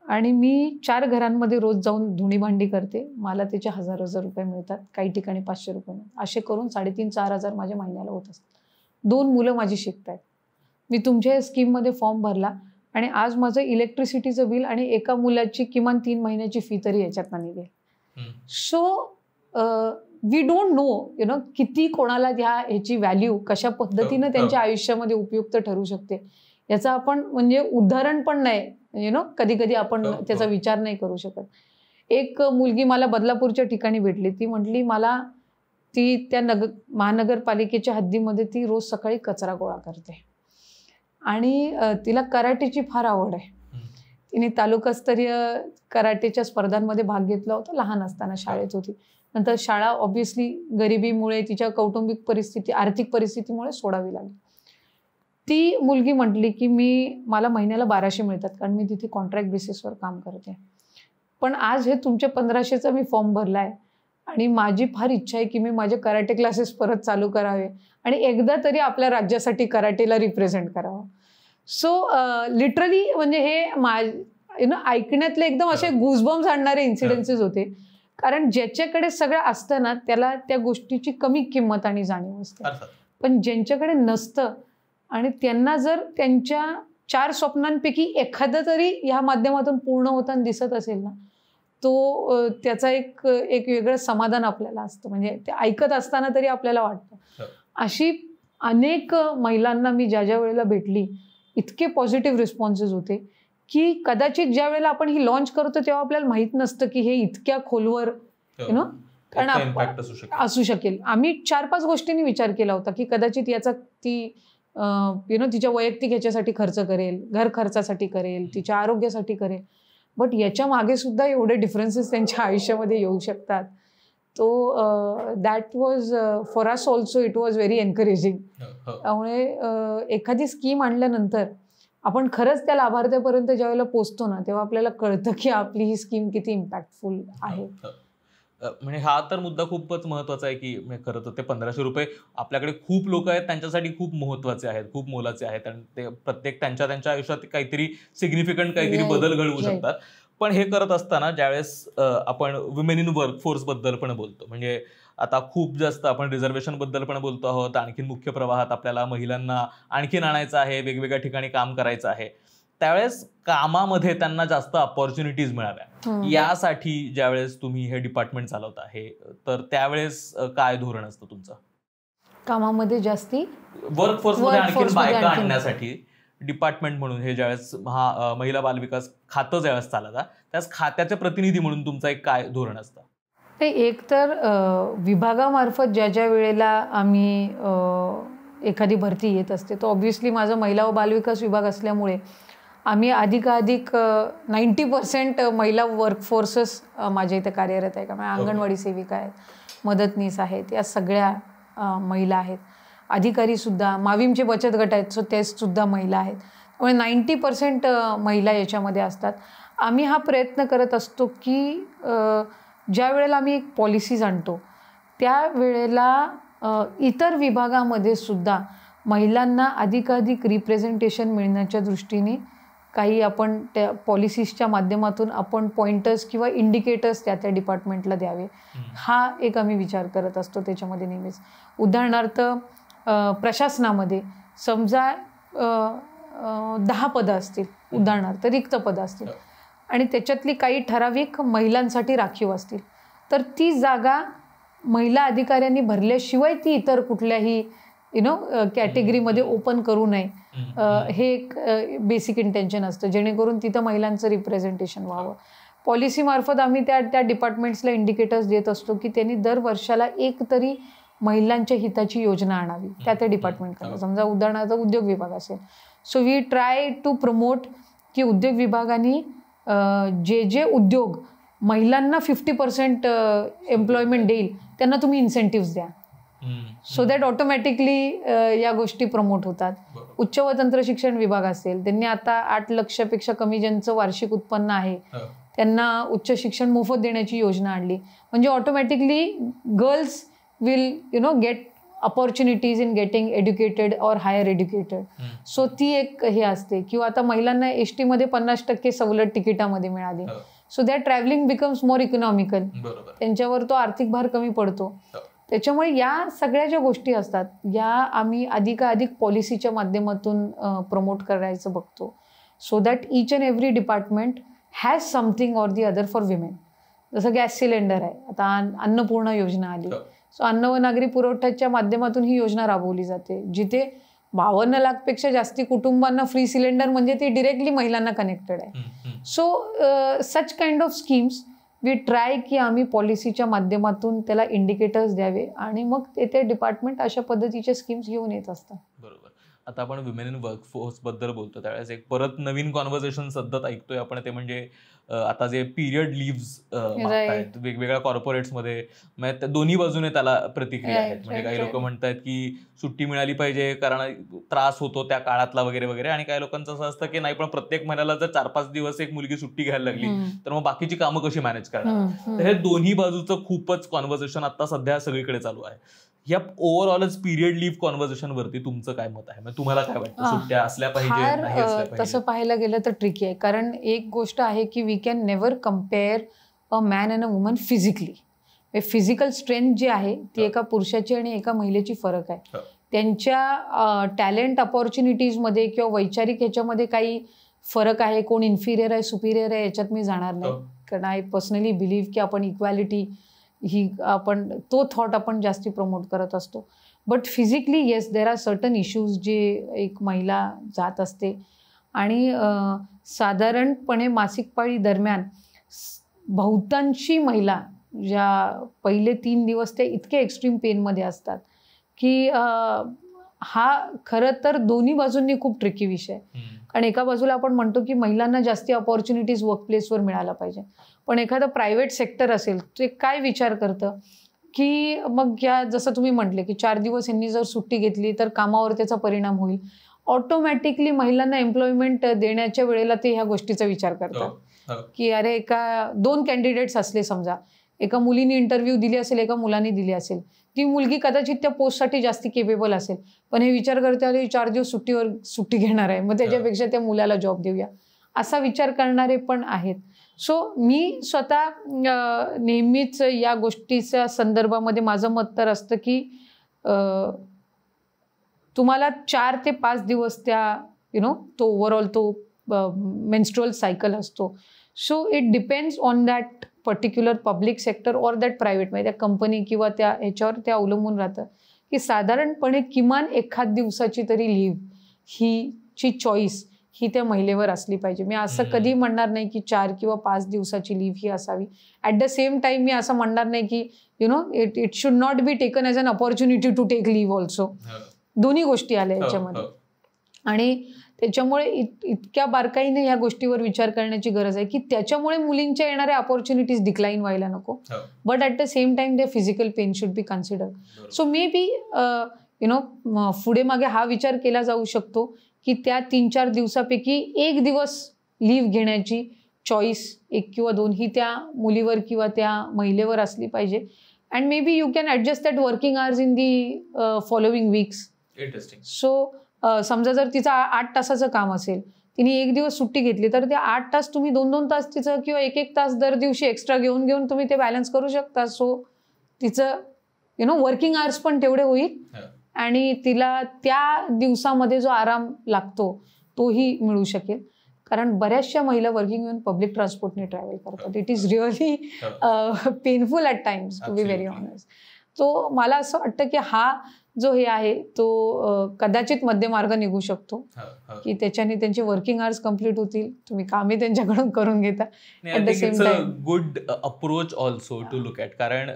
आणि मी 4 घरांमध्ये रोज जाऊन धुणी भांडी करते. मला त्याचे हजार रुपये मिळतात, काही ठिकाणी 500 रुपये मिळतात. असे करून 3,500-4,000 माझ्या महिन्याला होत असतात. 2 मुलं माझी शिकतायत. मी तुमच्या स्कीममध्ये फॉर्म भरला आणि आज माझं इलेक्ट्रिसिटीचं बिल आणि एका मुलाची किमान 3 महिन्याची फी तरी याच्यातनं निघेल. सो वी डोंट नो किती कोणाला ह्याची व्हॅल्यू कशा पद्धतीनं त्यांच्या आयुष्यामध्ये उपयुक्त ठरू शकते याचं आपण म्हणजे उदाहरण पण नाही कधी कधी आपण त्याचा विचार नाही करू शकत. एक मुलगी मला बदलापूरच्या ठिकाणी भेटली. ती म्हटली मला ती त्या महानगरपालिकेच्या हद्दीमध्ये ती रोज सकाळी कचरा गोळा करते आणि तिला कराटेची फार आवड आहे. तिने तालुकास्तरीय कराटेच्या स्पर्धांमध्ये भाग घेतला होता लहान असताना, शाळेत होती. नंतर शाळा ऑब्व्हियसली गरिबीमुळे तिच्या कौटुंबिक परिस्थिती आर्थिक परिस्थितीमुळे सोडावी लागली. ती मुलगी म्हटली की मला महिन्याला 1200 मिळतात कारण मी तिथे कॉन्ट्रॅक्ट बेसिसवर काम करते. पण आज हे तुमच्या 1500चा मी फॉर्म भरला आहे आणि माझी फार इच्छा आहे की मी माझे कराटे क्लासेस परत चालू करावे आणि एकदा तरी आपल्या राज्यासाठी कराटेला रिप्रेझेंट करावं. सो लिटरली म्हणजे हे ऐकण्यातले एकदम असे गुजबम्स आणणारे इन्सिडेन्सेस होते. कारण ज्याच्याकडे सगळं असतं ना त्याला त्या गोष्टीची कमी किंमत आणि जाणीव असते. पण ज्यांच्याकडे नसतं आणि त्यांना जर त्यांच्या 4 स्वप्नांपैकी एखादं तरी ह्या माध्यमातून पूर्ण होताना दिसत असेल ना, तो त्याचा एक वेगळं समाधान आपल्याला असतं. म्हणजे ते ऐकत असताना तरी आपल्याला वाटतं. अशी अनेक महिलांना मी ज्या वेळेला भेटली इतके पॉझिटिव्ह रिस्पॉन्सेस होते की कदाचित ज्या वेळेला आपण ही लॉन्च करतो तेव्हा आपल्याला माहित नसतं की हे इतक्या खोलवर कारण असू शकेल. आम्ही 4-5 गोष्टींनी विचार केला होता की कदाचित याचा ती तिच्या वैयक्तिक ह्याच्यासाठी खर्च करेल, घर खर्चासाठी करेल, तिच्या आरोग्यासाठी करेल. बट याच्या मागे सुद्धा एवढे डिफरन्सेस त्यांच्या आयुष्यामध्ये येऊ शकतात. तो that was for us also it was very encouraging. त्यामुळे एखादी स्कीम आणल्यानंतर आपण खरंच त्या लाभार्थ्यापर्यंत ज्यावेळेला पोचतो ना तेव्हा आपल्याला कळतं की आपली ही स्कीम किती इम्पॅक्टफुल आहे. म्हणजे हा तर मुद्दा खूपच महत्वाचा आहे की खरं तर ते 1500 रुपये आपल्याकडे खूप लोक आहेत त्यांच्यासाठी खूप महत्वाचे आहेत, खूप मोलाचे आहेत आणि ते प्रत्येक त्यांच्या आयुष्यात काहीतरी सिग्निफिकंट काहीतरी बदल घडवू शकतात. पण हे करत असताना ज्यावेळेस आपण विमेन इन वर्कफोर्स बद्दल पण बोलतो, म्हणजे आता खूप जास्त आपण रिझर्वेशन बद्दल पण बोलतो आहोत, आणखीन मुख्य प्रवाहात आपल्याला महिलांना आणखीन आणायचं आहे, वेगवेगळ्या ठिकाणी काम करायचं आहे, त्यावेळेस कामामध्ये त्यांना जास्त अपॉर्च्युनिटीज मिळाव्या यासाठी ज्यावेळेस तुम्ही हे डिपार्टमेंट चालवता आहे तर त्यावेळेस काय धोरण असतं तुमचं कामामध्ये जास्ती वर्कफोर्समध्ये आणखीन बायका आणण्यासाठी डिपार्टमेंट म्हणून हे ज्यावेळेस महिला बालविकास खातं ज्यावेळेस चालतं त्यावेळेस खात्याचे प्रतिनिधी म्हणून तुमचं एक काय धोरण असतं? ते एक तर विभागामार्फत ज्या वेळेला आम्ही एखादी भरती येत असते तो ऑब्व्हियसली माझा महिला व बालविकास विभाग असल्यामुळे आम्ही अधिकाधिक 90% महिला वर्कफोर्सेस माझ्या इथे कार्यरत आहे. का अंगणवाडी सेविका आहेत, मदतनीस आहेत, या सगळ्या महिला आहेत. अधिकारीसुद्धा माविमचे बचत गट आहेत सो तेसुद्धा महिला आहेत. त्यामुळे 90% महिला याच्यामध्ये असतात. आम्ही हा प्रयत्न करत असतो की ज्या वेळेला आम्ही एक पॉलिसीज आणतो त्यावेळेला इतर विभागामध्ये सुद्धा महिलांना अधिकाधिक रिप्रेझेंटेशन मिळण्याच्या दृष्टीने काही आपण त्या पॉलिसीजच्या माध्यमातून आपण पॉइंटर्स किंवा इंडिकेटर्स त्या डिपार्टमेंटला द्यावे हा एक आम्ही विचार करत असतो त्याच्यामध्ये नेहमीच. उदाहरणार्थ प्रशासनामध्ये समजा 10 पदं असतील, उदाहरणार्थ रिक्त पदं असतील आणि त्याच्यातली काही ठराविक महिलांसाठी राखीव असतील तर ती जागा महिला अधिकाऱ्यांनी भरल्याशिवाय ती इतर कुठल्याही कॅटेगरीमध्ये ओपन करू नये हे एक बेसिक इंटेन्शन असतं जेणेकरून तिथं महिलांचं रिप्रेझेंटेशन व्हावं. पॉलिसीमार्फत आम्ही त्या डिपार्टमेंट्सला इंडिकेटर्स देत असतो की त्यांनी दर वर्षाला एक तरी महिलांच्या हिताची योजना आणावी त्या डिपार्टमेंटकडे. समजा उदाहरणार्थ उद्योग विभाग असेल so we try to promote की उद्योग विभागाने जे उद्योग महिलांना 50% एम्प्लॉयमेंट देईल त्यांना तुम्ही इन्सेंटिव्स द्या सो दॅट ऑटोमॅटिकली या गोष्टी प्रमोट होतात. उच्च व तंत्र शिक्षण विभाग असेल त्यांनी आता 8 लक्षापेक्षा कमी ज्यांचं वार्षिक उत्पन्न आहे त्यांना उच्च शिक्षण मोफत देण्याची योजना आणली. म्हणजे automatically girls will get opportunities in getting educated or higher educated. So ती एक हे असते. किंवा आता महिलांना एस टीमध्ये 50% सवलत तिकिटामध्ये मिळाली. So that travelling becomes more economical. त्यांच्यावर तो आर्थिक भार कमी पडतो. त्याच्यामुळे या सगळ्या ज्या गोष्टी असतात या आम्ही अधिकाधिक पॉलिसीच्या माध्यमातून प्रमोट करायचं बघतो. So that each and every department has something or the other for women. जसं गॅस सिलेंडर आहे, आता अन्नपूर्णा योजना आली. सो अन्न व नागरी पुरवठ्याच्या माध्यमातून ही योजना राबवली जाते, जिथे 52 लाखपेक्षा जास्ती कुटुंबांना फ्री सिलेंडर म्हणजे ती डिरेक्टली महिलांना कनेक्टेड आहे. So such kind of schemes we try की आम्ही पॉलिसीच्या माध्यमातून त्याला इंडिकेटर्स द्यावे आणि मग ते डिपार्टमेंट अशा पद्धतीचे स्कीम्स घेऊन येत असतात. बरोबर. आता आपण विमेन इन वर्कफोर्स बद्दल बोलतो त्यावेळेस एक परत नवीन कॉन्व्हर्सेशन सतत ऐकतोय आपण, ते म्हणजे आता जे पिरियड लिव्हज मागतायत वेगवेगळ्या कॉर्पोरेट्समध्ये, म्हणजे दोन्ही बाजूने त्याला प्रतिक्रिया आहेत. म्हणजे काही लोक म्हणतात की सुट्टी मिळाली पाहिजे कारण त्रास होतो त्या काळातला वगैरे वगैरे, आणि काही लोकांचं असं असतं की नाही पण प्रत्येक महिन्याला जर 4-5 दिवस एक मुलगी सुट्टी घ्यायला लागली तर मग बाकीची कामं कशी मॅनेज करणार. तर हे दोन्ही बाजूचं खूपच कॉन्व्हर्सेशन आता सध्या सगळीकडे चालू आहे. या ओव्हरऑलच पिरियड लिव्ह कॉन्व्हर्सेशन वरती तुमचं काय मत आहे? म्हणजे तुम्हाला काय वाटतं, सुट्ट्या असल्या पाहिजे? तसं पाहायला गेलं तर ट्रिकी आहे, कारण एक गोष्ट आहे की we can never compare a man and a woman physically. Physical strength जी आहे ती एका पुरुषाची आणि एका महिलेची फरक आहे. त्यांच्या टॅलेंट अपॉर्च्युनिटीजमध्ये किंवा वैचारिक ह्याच्यामध्ये काही फरक आहे. कोण इन्फिरियर आहे सुपिरियर आहे याच्यात मी जाणार नाही, कारण आय पर्सनली बिलीव्ह की आपण इक्वॅलिटी ही आपण तो थॉट आपण जास्ती प्रमोट करत असतो. But physically yes there are certain issues जे एक महिला जात असते. आणि साधारणपणे मासिक पाळी दरम्यान बहुतांशी महिला ज्या पहिले 3 दिवस ते इतके एक्स्ट्रीम पेनमध्ये असतात की हा खरं तर दोन्ही बाजूंनी खूप ट्रिकी विषय. कारण एका बाजूला आपण म्हणतो की महिलांना जास्ती अपॉर्च्युनिटीज वर्कप्लेसवर मिळायला पाहिजे, पण एखादं प्रायव्हेट सेक्टर असेल ते काय विचार करतं की मग या जसं तुम्ही म्हटले की 4 दिवस यांनी जर सुट्टी घेतली तर कामावर त्याचा परिणाम होईल. ऑटोमॅटिकली महिलांना एम्प्लॉयमेंट देण्याच्या वेळेला ते ह्या गोष्टीचा विचार करतात की अरे 2 कॅन्डिडेट्स असले, समजा एका मुलीने इंटरव्ह्यू दिली असेल एका मुलाने दिली असेल, ती मुलगी कदाचित त्या पोस्टसाठी जास्ती केपेबल असेल, पण हे विचार करते अरे 4 दिवस सुट्टी घेणार आहे, मग त्याच्यापेक्षा त्या मुलाला जॉब देऊया, असा विचार करणारे पण आहेत. सो मी स्वतः नेहमीच या गोष्टीच्या संदर्भामध्ये माझं मत तर असतं की तुम्हाला 4 ते 5 दिवस त्या तो ओव्हरऑल तो मेन्स्ट्रुअल सायकल असतो. So it depends on that particular public sector or that private, म्हणजे त्या कंपनी किंवा त्या ह्याच्यावर ते अवलंबून राहतं की साधारणपणे किमान 1 दिवसाची तरी लिव्ह हीची चॉईस ही त्या महिलेवर असली पाहिजे. मी असं कधी म्हणणार नाही की 4 किंवा 5 दिवसाची लिव्ह ही असावी. ॲट द सेम टाइम मी असं म्हणणार नाही की it should not be taken as an opportunity to take leave also. दोन्ही गोष्टी आल्या याच्यामध्ये. आणि त्याच्यामुळे इतक्या बारकाईने ह्या गोष्टीवर विचार करण्याची गरज आहे की त्याच्यामुळे मुलींच्या येणाऱ्या अपॉर्च्युनिटीज डिक्लाइन व्हायला नको. But at the same time the physical pain should be considered. So may be पुढे मागे हा विचार केला जाऊ शकतो की त्या 3-4 दिवसापैकी 1 दिवस लिव्ह घेण्याची चॉईस 1 किंवा 2 ही त्या मुलीवर किंवा त्या महिलेवर असली पाहिजे. And may be you can adjust that working hours in the following weeks. Interesting. So समजा जर तिचं 8 तासाचं काम असेल, तिने 1 दिवस सुट्टी घेतली तर ते 8 तास तुम्ही 2-2 तास तिचं किंवा 1-1 तास दर दिवशी एक्स्ट्रा घेऊन तुम्ही ते बॅलन्स करू शकता. सो तिचं वर्किंग आवर्स पण तेवढे होईल आणि तिला त्या दिवसामध्ये जो आराम लागतो तोही मिळू शकेल. कारण बऱ्याचशा महिला वर्किंग येऊन पब्लिक ट्रान्सपोर्टने ट्रॅव्हल करतात. It is really painful at times to be very honest. तो मला असं वाटतं की हा जो हे आहे तो कदाचित मध्यमार्ग निघू शकतो की त्याच्याने त्यांचे वर्किंग आवर्स कम्प्लीट होतील, तुम्ही कामे त्यांच्याकडून करून घेता. At the same time good approach also to look at. कारण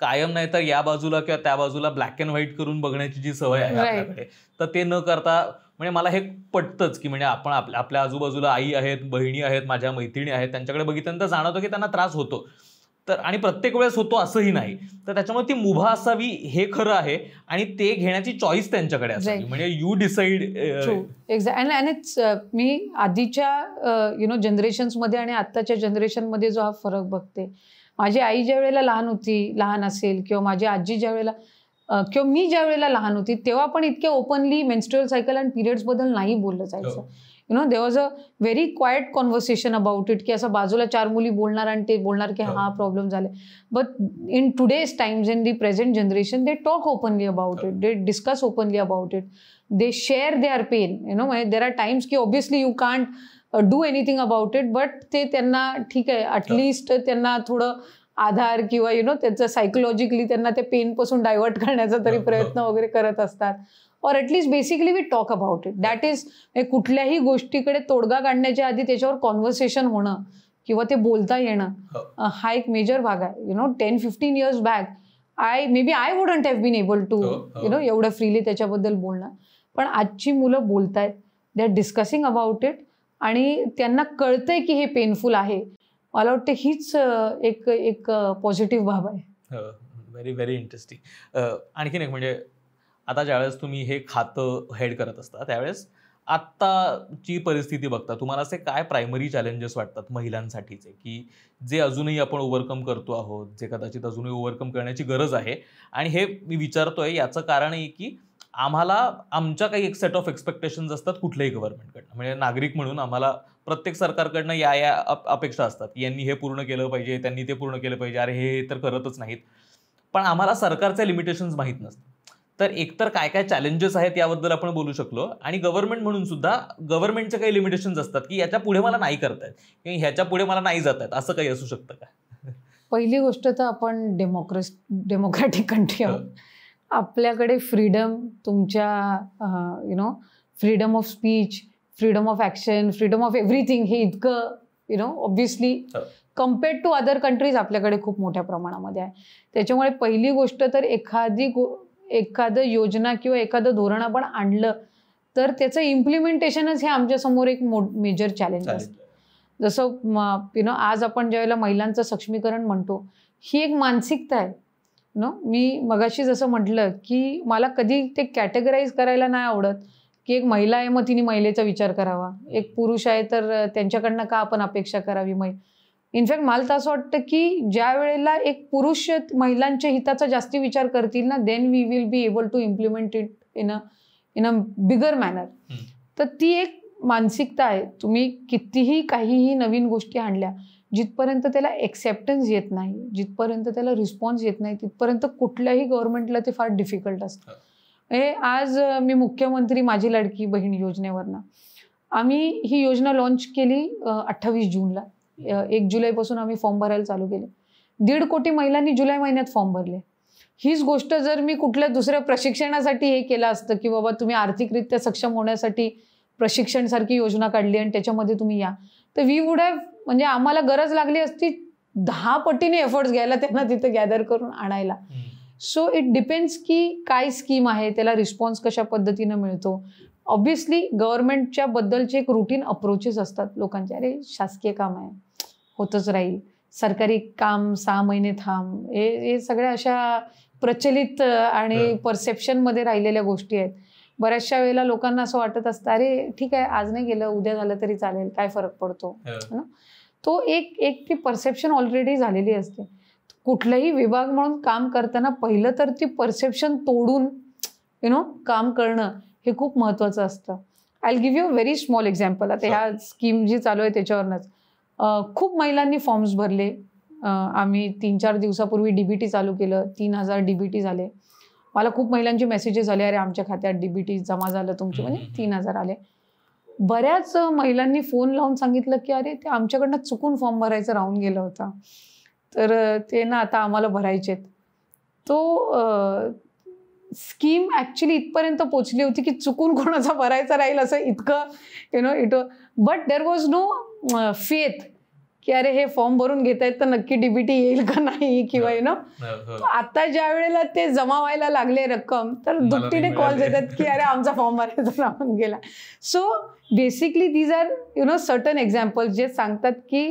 कायम नाही तर या बाजूला किंवा त्या बाजूला ब्लॅक अँड व्हाईट करून बघण्याची जी सवय आहे आपल्याकडे, तर ते न करता म्हणजे मला हे पटतंच की म्हणजे आपण आपल्या आजूबाजूला आई आहेत, बहिणी आहेत, माझ्या मैत्रिणी आहेत, त्यांच्याकडे बघितल्यानंतर जाणवतो की त्यांना त्रास होतो. तर आणि प्रत्येक वेळेस होतो असंही नाही. तर त्याच्यामुळे ती मुभा असावी हे खरं आहे आणि ते घेण्याची चॉईस त्यांच्याकडे असावी. म्हणजे यू डिसाईड. एक्झॅक्ट. आणि इट्स मी आधीच्या जनरेशन्समध्ये आणि आत्ताच्या जनरेशनमध्ये जो हा फरक बघते. माझी आई ज्या वेळेला लहान असेल किंवा माझी आजी ज्या वेळेला, किंवा मी ज्या वेळेला लहान होती तेव्हा पण इतके ओपनली मेन्स्ट्रुअल सायकल आणि पिरियड्स बद्दल नाही बोललं जायचं. There was a very quite conversation about it, की असं बाजूला 4 मुली बोलणार आणि ते बोलणार की हा प्रॉब्लेम झालाय. But in today's times, in the present generation, they talk openly about it, they discuss openly about it, they share their pain. There are times की obviously you can't do anything about it, but ते त्यांना ठीक आहे at least त्यांना थोडं आधार किंवा त्यांचं psychologically त्यांना ते पेनपासून डायव्हर्ट करण्याचा तरी प्रयत्न वगैरे करत असतात. और at least basically we talk about it. That is कुठल्याही गोष्टीकडे तोडगा काढण्याच्या आधी त्याच्यावर कॉन्व्हर्सेशन होणं किंवा ते बोलता येणं हा एक मेजर भाग आहे. 10-15 years back I wouldn't have been able to एवढं फ्रीली त्याच्याबद्दल बोलणं. पण आजची मुलं बोलतायत, they are discussing about it आणि त्यांना कळतंय की हे पेनफुल आहे. मला वाटतं हीच एक पॉझिटिव्ह बाब आहे. Very very interesting. आणखीन एक म्हणजे आता ज्यावेळेस तुम्ही हे खातं हेड करत असता त्यावेळेस आत्ताची परिस्थिती बघता तुम्हाला असे काय प्रायमरी चॅलेंजेस वाटतात महिलांसाठीचे, की जे अजूनही आपण ओव्हरकम करतो आहोत, जे कदाचित अजूनही ओव्हरकम करण्याची गरज आहे? आणि हे मी विचारतोय याचं कारण आहे की आम्हाला आमच्या काही एक सेट ऑफ एक्सपेक्टेशन्स असतात कुठल्याही गव्हर्नमेंटकडनं. म्हणजे नागरिक म्हणून आम्हाला प्रत्येक सरकारकडनं या अपेक्षा असतात की यांनी हे पूर्ण केलं पाहिजे, त्यांनी ते पूर्ण केलं पाहिजे, अरे हे तर करतच नाहीत. पण आम्हाला सरकारचे लिमिटेशन्स माहीत नसतात. तर एकतर काय काय चॅलेंजेस आहेत याबद्दल आपण बोलू शकलो, आणि गव्हर्नमेंट म्हणून सुद्धा गव्हर्नमेंटचे काही लिमिटेशन्स असतात की याच्या पुढे मला नाही करतायत किंवा ह्याच्या पुढे मला नाही जात आहेत, असं काही असू शकतं का? पहिली गोष्ट तर आपण डेमोक्रॅटिक कंट्री आहोत. आपल्याकडे फ्रीडम, तुमच्या freedom of speech, freedom of action, freedom of everything हे इतकं obviously compared to other countries आपल्याकडे खूप मोठ्या प्रमाणामध्ये आहे. त्याच्यामुळे पहिली गोष्ट तर एखादं योजना किंवा एखादं धोरण आपण आणलं तर त्याचं इम्प्लिमेंटेशनच हे आमच्यासमोर एक मेजर चॅलेंज असतं. जसं आज आपण ज्यावेळेला महिलांचं सक्षमीकरण म्हणतो, ही एक मानसिकता आहे. मी मगाशी जसं म्हटलं की मला कधी ते कॅटेगराईज करायला नाही आवडत की एक महिला आहे मग तिने महिलेचा विचार करावा, एक पुरुष आहे तर त्यांच्याकडनं का आपण अपेक्षा करावी. इनफॅक्ट मला तर असं वाटतं की ज्या वेळेला एक पुरुष महिलांच्या हिताचा जास्ती विचार करतील ना, then we will be able to implement it in a bigger manner. तर ती एक मानसिकता आहे. तुम्ही कितीही काहीही नवीन गोष्टी आणल्या, जिथपर्यंत त्याला एक्सेप्टन्स येत नाही, जिथपर्यंत त्याला रिस्पॉन्स येत नाही, तिथपर्यंत कुठल्याही गव्हर्नमेंटला ते फार डिफिकल्ट असतं. आज मी मुख्यमंत्री माझी लाडकी बहीण योजनेवरनं आम्ही ही योजना लॉन्च केली 28 जूनला. 1 जुलैपासून आम्ही फॉर्म भरायला चालू केले. 1.5 कोटी महिलांनी जुलै महिन्यात फॉर्म भरले. हीच गोष्ट जर मी कुठल्या दुसऱ्या प्रशिक्षणासाठी हे केलं असतं की बाबा तुम्ही आर्थिकरित्या सक्षम होण्यासाठी प्रशिक्षण सारखी योजना काढली आणि त्याच्यामध्ये तुम्ही या, तर वी वुड हॅव म्हणजे आम्हाला गरज लागली असती 10 पटीने एफर्ट्स घ्यायला त्यांना तिथे गॅदर करून आणायला. सो इट डिपेंड्स की काय स्कीम आहे, त्याला रिस्पॉन्स कशा पद्धतीनं मिळतो. ऑब्व्हियसली गव्हर्नमेंटच्या बद्दलचे एक रुटीन अप्रोचेस असतात लोकांचे. अरे शासकीय काम आहे, होतच राहील, सरकारी काम 6 महिने थांब, हे सगळ्या अशा प्रचलित आणि परसेप्शनमध्ये राहिलेल्या गोष्टी आहेत. बऱ्याचशा वेळेला लोकांना असं वाटत असतं अरे ठीक आहे आज नाही गेलं उद्या झालं तरी चालेल, काय फरक पडतो. तो एक ती परसेप्शन ऑलरेडी झालेली असते. कुठलाही विभाग म्हणून काम करताना पहिलं तर ती परसेप्शन तोडून काम करणं हे खूप महत्त्वाचं असतं. I will give you a very small example. आता ह्या स्कीम जी चालू आहे त्याच्यावरनंच खूप महिलांनी फॉर्म्स भरले. आम्ही 3-4 दिवसापूर्वी DBT चालू केलं, 3000 DBT झाले. मला खूप महिलांचे मेसेजेस आले, अरे आमच्या खात्यात DBT जमा झालं तुमचे, म्हणजे 3000 आले. बऱ्याच महिलांनी फोन लावून सांगितलं की अरे ते आमच्याकडनं चुकून फॉर्म भरायचं राहून गेला होता, तर ते ना आता आम्हाला भरायचेत. तो स्कीम ॲक्च्युली इथपर्यंत पोचली होती की चुकून कोणाचा भरायचा राहील असं इतकं but there was no faith की अरे हे फॉर्म भरून घेत आहेत तर नक्की DBT येईल का नाही, किंवा आता ज्या वेळेला ते जमा व्हायला लागले रक्कम तर दुपटीने कॉल्स येतात की अरे आमचा फॉर्म भरायचा राहून गेला. So basically these are certain examples जे सांगतात की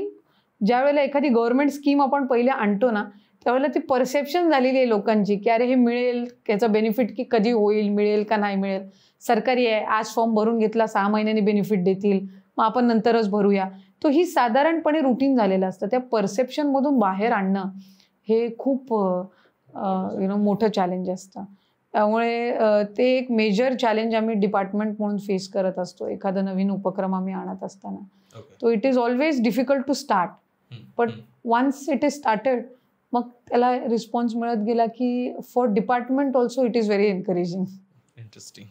ज्या वेळेला एखादी गव्हर्नमेंट स्कीम आपण पहिले आणतो ना त्यावेळेला ती परसेप्शन झालेली आहे लोकांची की अरे हे मिळेल, त्याचा बेनिफिट की कधी होईल, मिळेल का नाही मिळेल, सरकारी आहे, आज फॉर्म भरून घेतला 6 महिन्यांनी बेनिफिट देतील, मग आपण नंतरच भरूया. तो ही साधारणपणे रुटीन झालेलं असतं. त्या परसेप्शनमधून बाहेर आणणं हे खूप मोठं चॅलेंज असतं. त्यामुळे ते एक मेजर चॅलेंज आम्ही डिपार्टमेंट म्हणून फेस करत असतो एखादा नवीन उपक्रम आम्ही आणत असताना. तो it is always difficult to start, but once it is started मग त्याला रिस्पॉन्स मिळत गेला की for department also it is very encouraging. Interesting.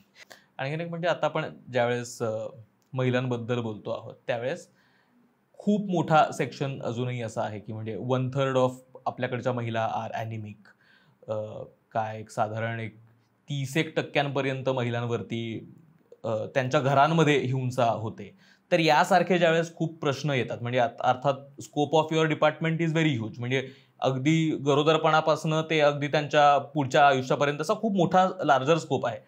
आणि एक म्हणजे आता आपण ज्यावेळेस महिलांबद्दल बोलतो आहोत त्यावेळेस खूप मोठा सेक्शन अजूनही असा आहे की म्हणजे 1/3 ऑफ आपल्याकडच्या महिला आर ॲनिमिक. काय एक साधारण 30% महिलांवरती त्यांच्या घरांमध्ये हिंसा होते. तर यासारखे ज्यावेळेस खूप प्रश्न येतात म्हणजे अर्थात scope of your department is very huge. म्हणजे अगदी गरोदरपणापासून ते अगदी त्यांच्या पुढच्या आयुष्यापर्यंत असा खूप मोठा लार्जर स्कोप आहे.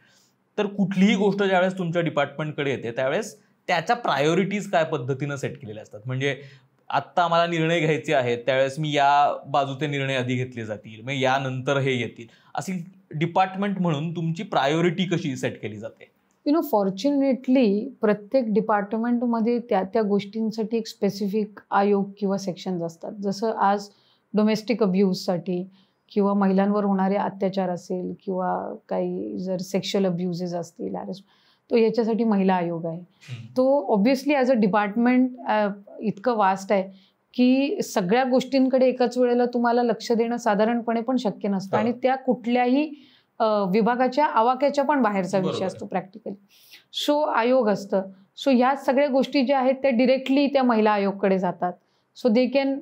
तर कुठलीही गोष्ट ज्यावेळेस तुमच्या डिपार्टमेंटकडे येते त्यावेळेस त्याच्या प्रायोरिटीज काय पद्धतीनं सेट केलेल्या असतात. म्हणजे आत्ता आम्हाला निर्णय घ्यायचे आहेत त्यावेळेस मी या बाजूचे निर्णय आधी घेतले जातील, मग यानंतर हे येतील, अशी डिपार्टमेंट म्हणून तुमची प्रायोरिटी कशी सेट केली जाते? फॉर्च्युनेटली प्रत्येक डिपार्टमेंटमध्ये त्या गोष्टींसाठी एक स्पेसिफिक आयोग किंवा सेक्शन्स असतात. जसं आज डोमेस्टिक अब्यूजसाठी किंवा महिलांवर होणारे अत्याचार असेल किंवा काही जर सेक्शुअल अब्युजेस असतील तो याच्यासाठी महिला आयोग आहे. तो ऑब्व्हियसली ॲज अ डिपार्टमेंट इतकं वास्ट आहे की सगळ्या गोष्टींकडे एकाच वेळेला तुम्हाला लक्ष देणं साधारणपणे पण शक्य नसतं आणि त्या कुठल्याही विभागाच्या आवाक्याच्या पण बाहेरचा विषय असतो प्रॅक्टिकली. सो आयोग असतं. सो ह्या सगळ्या गोष्टी ज्या आहेत त्या डिरेक्टली त्या महिला आयोगकडे जातात. सो दे कॅन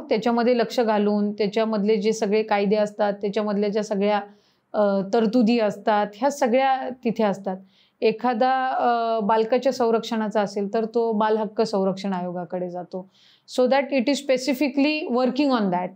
त्याच्यामध्ये लक्ष घालून त्याच्यामधले जे सगळे कायदे असतात त्याच्यामधल्या ज्या सगळ्या तरतुदी असतात ह्या सगळ्या तिथे असतात. एखादा बालकाच्या संरक्षणाचा असेल तर तो बाल हक्क संरक्षण आयोगाकडे जातो. So that it is specifically working on that.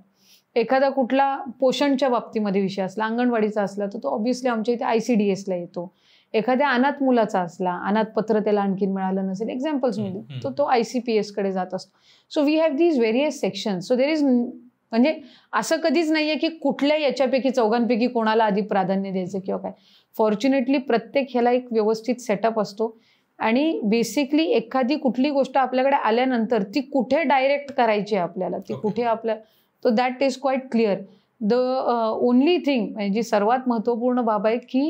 एखादा कुठला पोषणच्या बाबतीमध्ये विषय असला, अंगणवाडीचा असला तर तो ऑब्व्हियसली आमच्या इथे ICDSला येतो. एखाद्या अनाथ मुलाचा असला, अनाथ पत्र त्याला आणखीन मिळालं नसेल, एक्झाम्पल्स मिळतील, तो ICPSकडे जात असतो. So we have these various sections. So there is म्हणजे असं कधीच नाहीये की कुठल्या याच्यापैकी चौघांपैकी कोणाला आधी प्राधान्य द्यायचं किंवा काय. फॉर्च्युनेटली प्रत्येक ह्याला एक व्यवस्थित सेटअप असतो आणि बेसिकली एखादी कुठली गोष्ट आपल्याकडे आल्यानंतर ती कुठे डायरेक्ट करायची आहे आपल्याला, ती कुठे तो that is quite clear. The only thing म्हणजे जी सर्वात महत्त्वपूर्ण बाब आहे की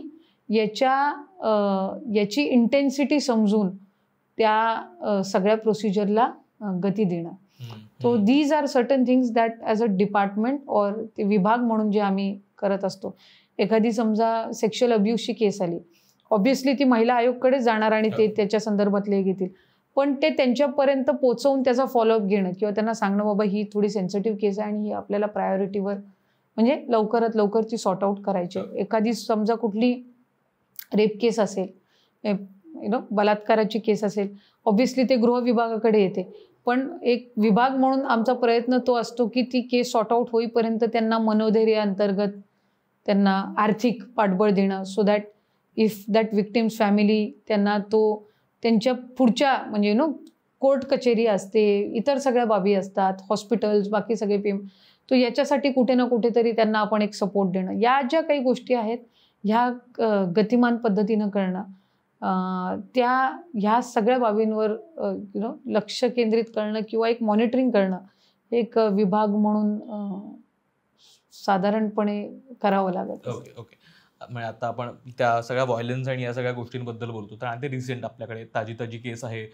याची इंटेन्सिटी समजून त्या सगळ्या प्रोसिजरला गती देणं. So these are certain things that as a department और ते विभाग म्हणून जे आम्ही करत असतो. एखादी समजा सेक्शुअल अब्यूजची केस आली, ऑब्व्हियसली ती महिला आयोगकडे जाणार आणि ते त्याच्या संदर्भातले घेतील, पण ते त्यांच्यापर्यंत पोहोचवून त्याचा फॉलोअप घेणं किंवा त्यांना सांगणं बाबा ही थोडी सेन्सिटिव्ह केस आहे आणि ही आपल्याला प्रायोरिटीवर म्हणजे लवकरात लवकर ती सॉर्ट आऊट करायची. एखादी समजा कुठली रेप केस असेल, बलात्काराची केस असेल, ऑब्व्हियसली ते गृह विभागाकडे येते, पण एक विभाग म्हणून आमचा प्रयत्न तो असतो की ती केस सॉर्ट आऊट होईपर्यंत त्यांना मनोधैर्य अंतर्गत त्यांना आर्थिक पाठबळ देणं. So that if that victims family त्यांना त्यांच्या पुढच्या म्हणजे कोर्ट कचेरी असते, इतर सगळ्या बाबी असतात, हॉस्पिटल्स, बाकी सगळे तो याच्यासाठी कुठे ना कुठेतरी त्यांना आपण एक सपोर्ट देणं. या ज्या काही गोष्टी आहेत ह्या गतिमान पद्धतीनं करणं, ह्या सगळ्या बाबींवर लक्ष केंद्रित करणं किंवा एक मॉनिटरिंग करणं एक विभाग म्हणून साधारणपणे करावं लागत. ओके. म्हणजे आता आपण त्या सगळ्या व्हायलन्स आणि या सगळ्या गोष्टींबद्दल बोलतो तर आणि ते रिसेंट आपल्याकडे ताजी केस आहे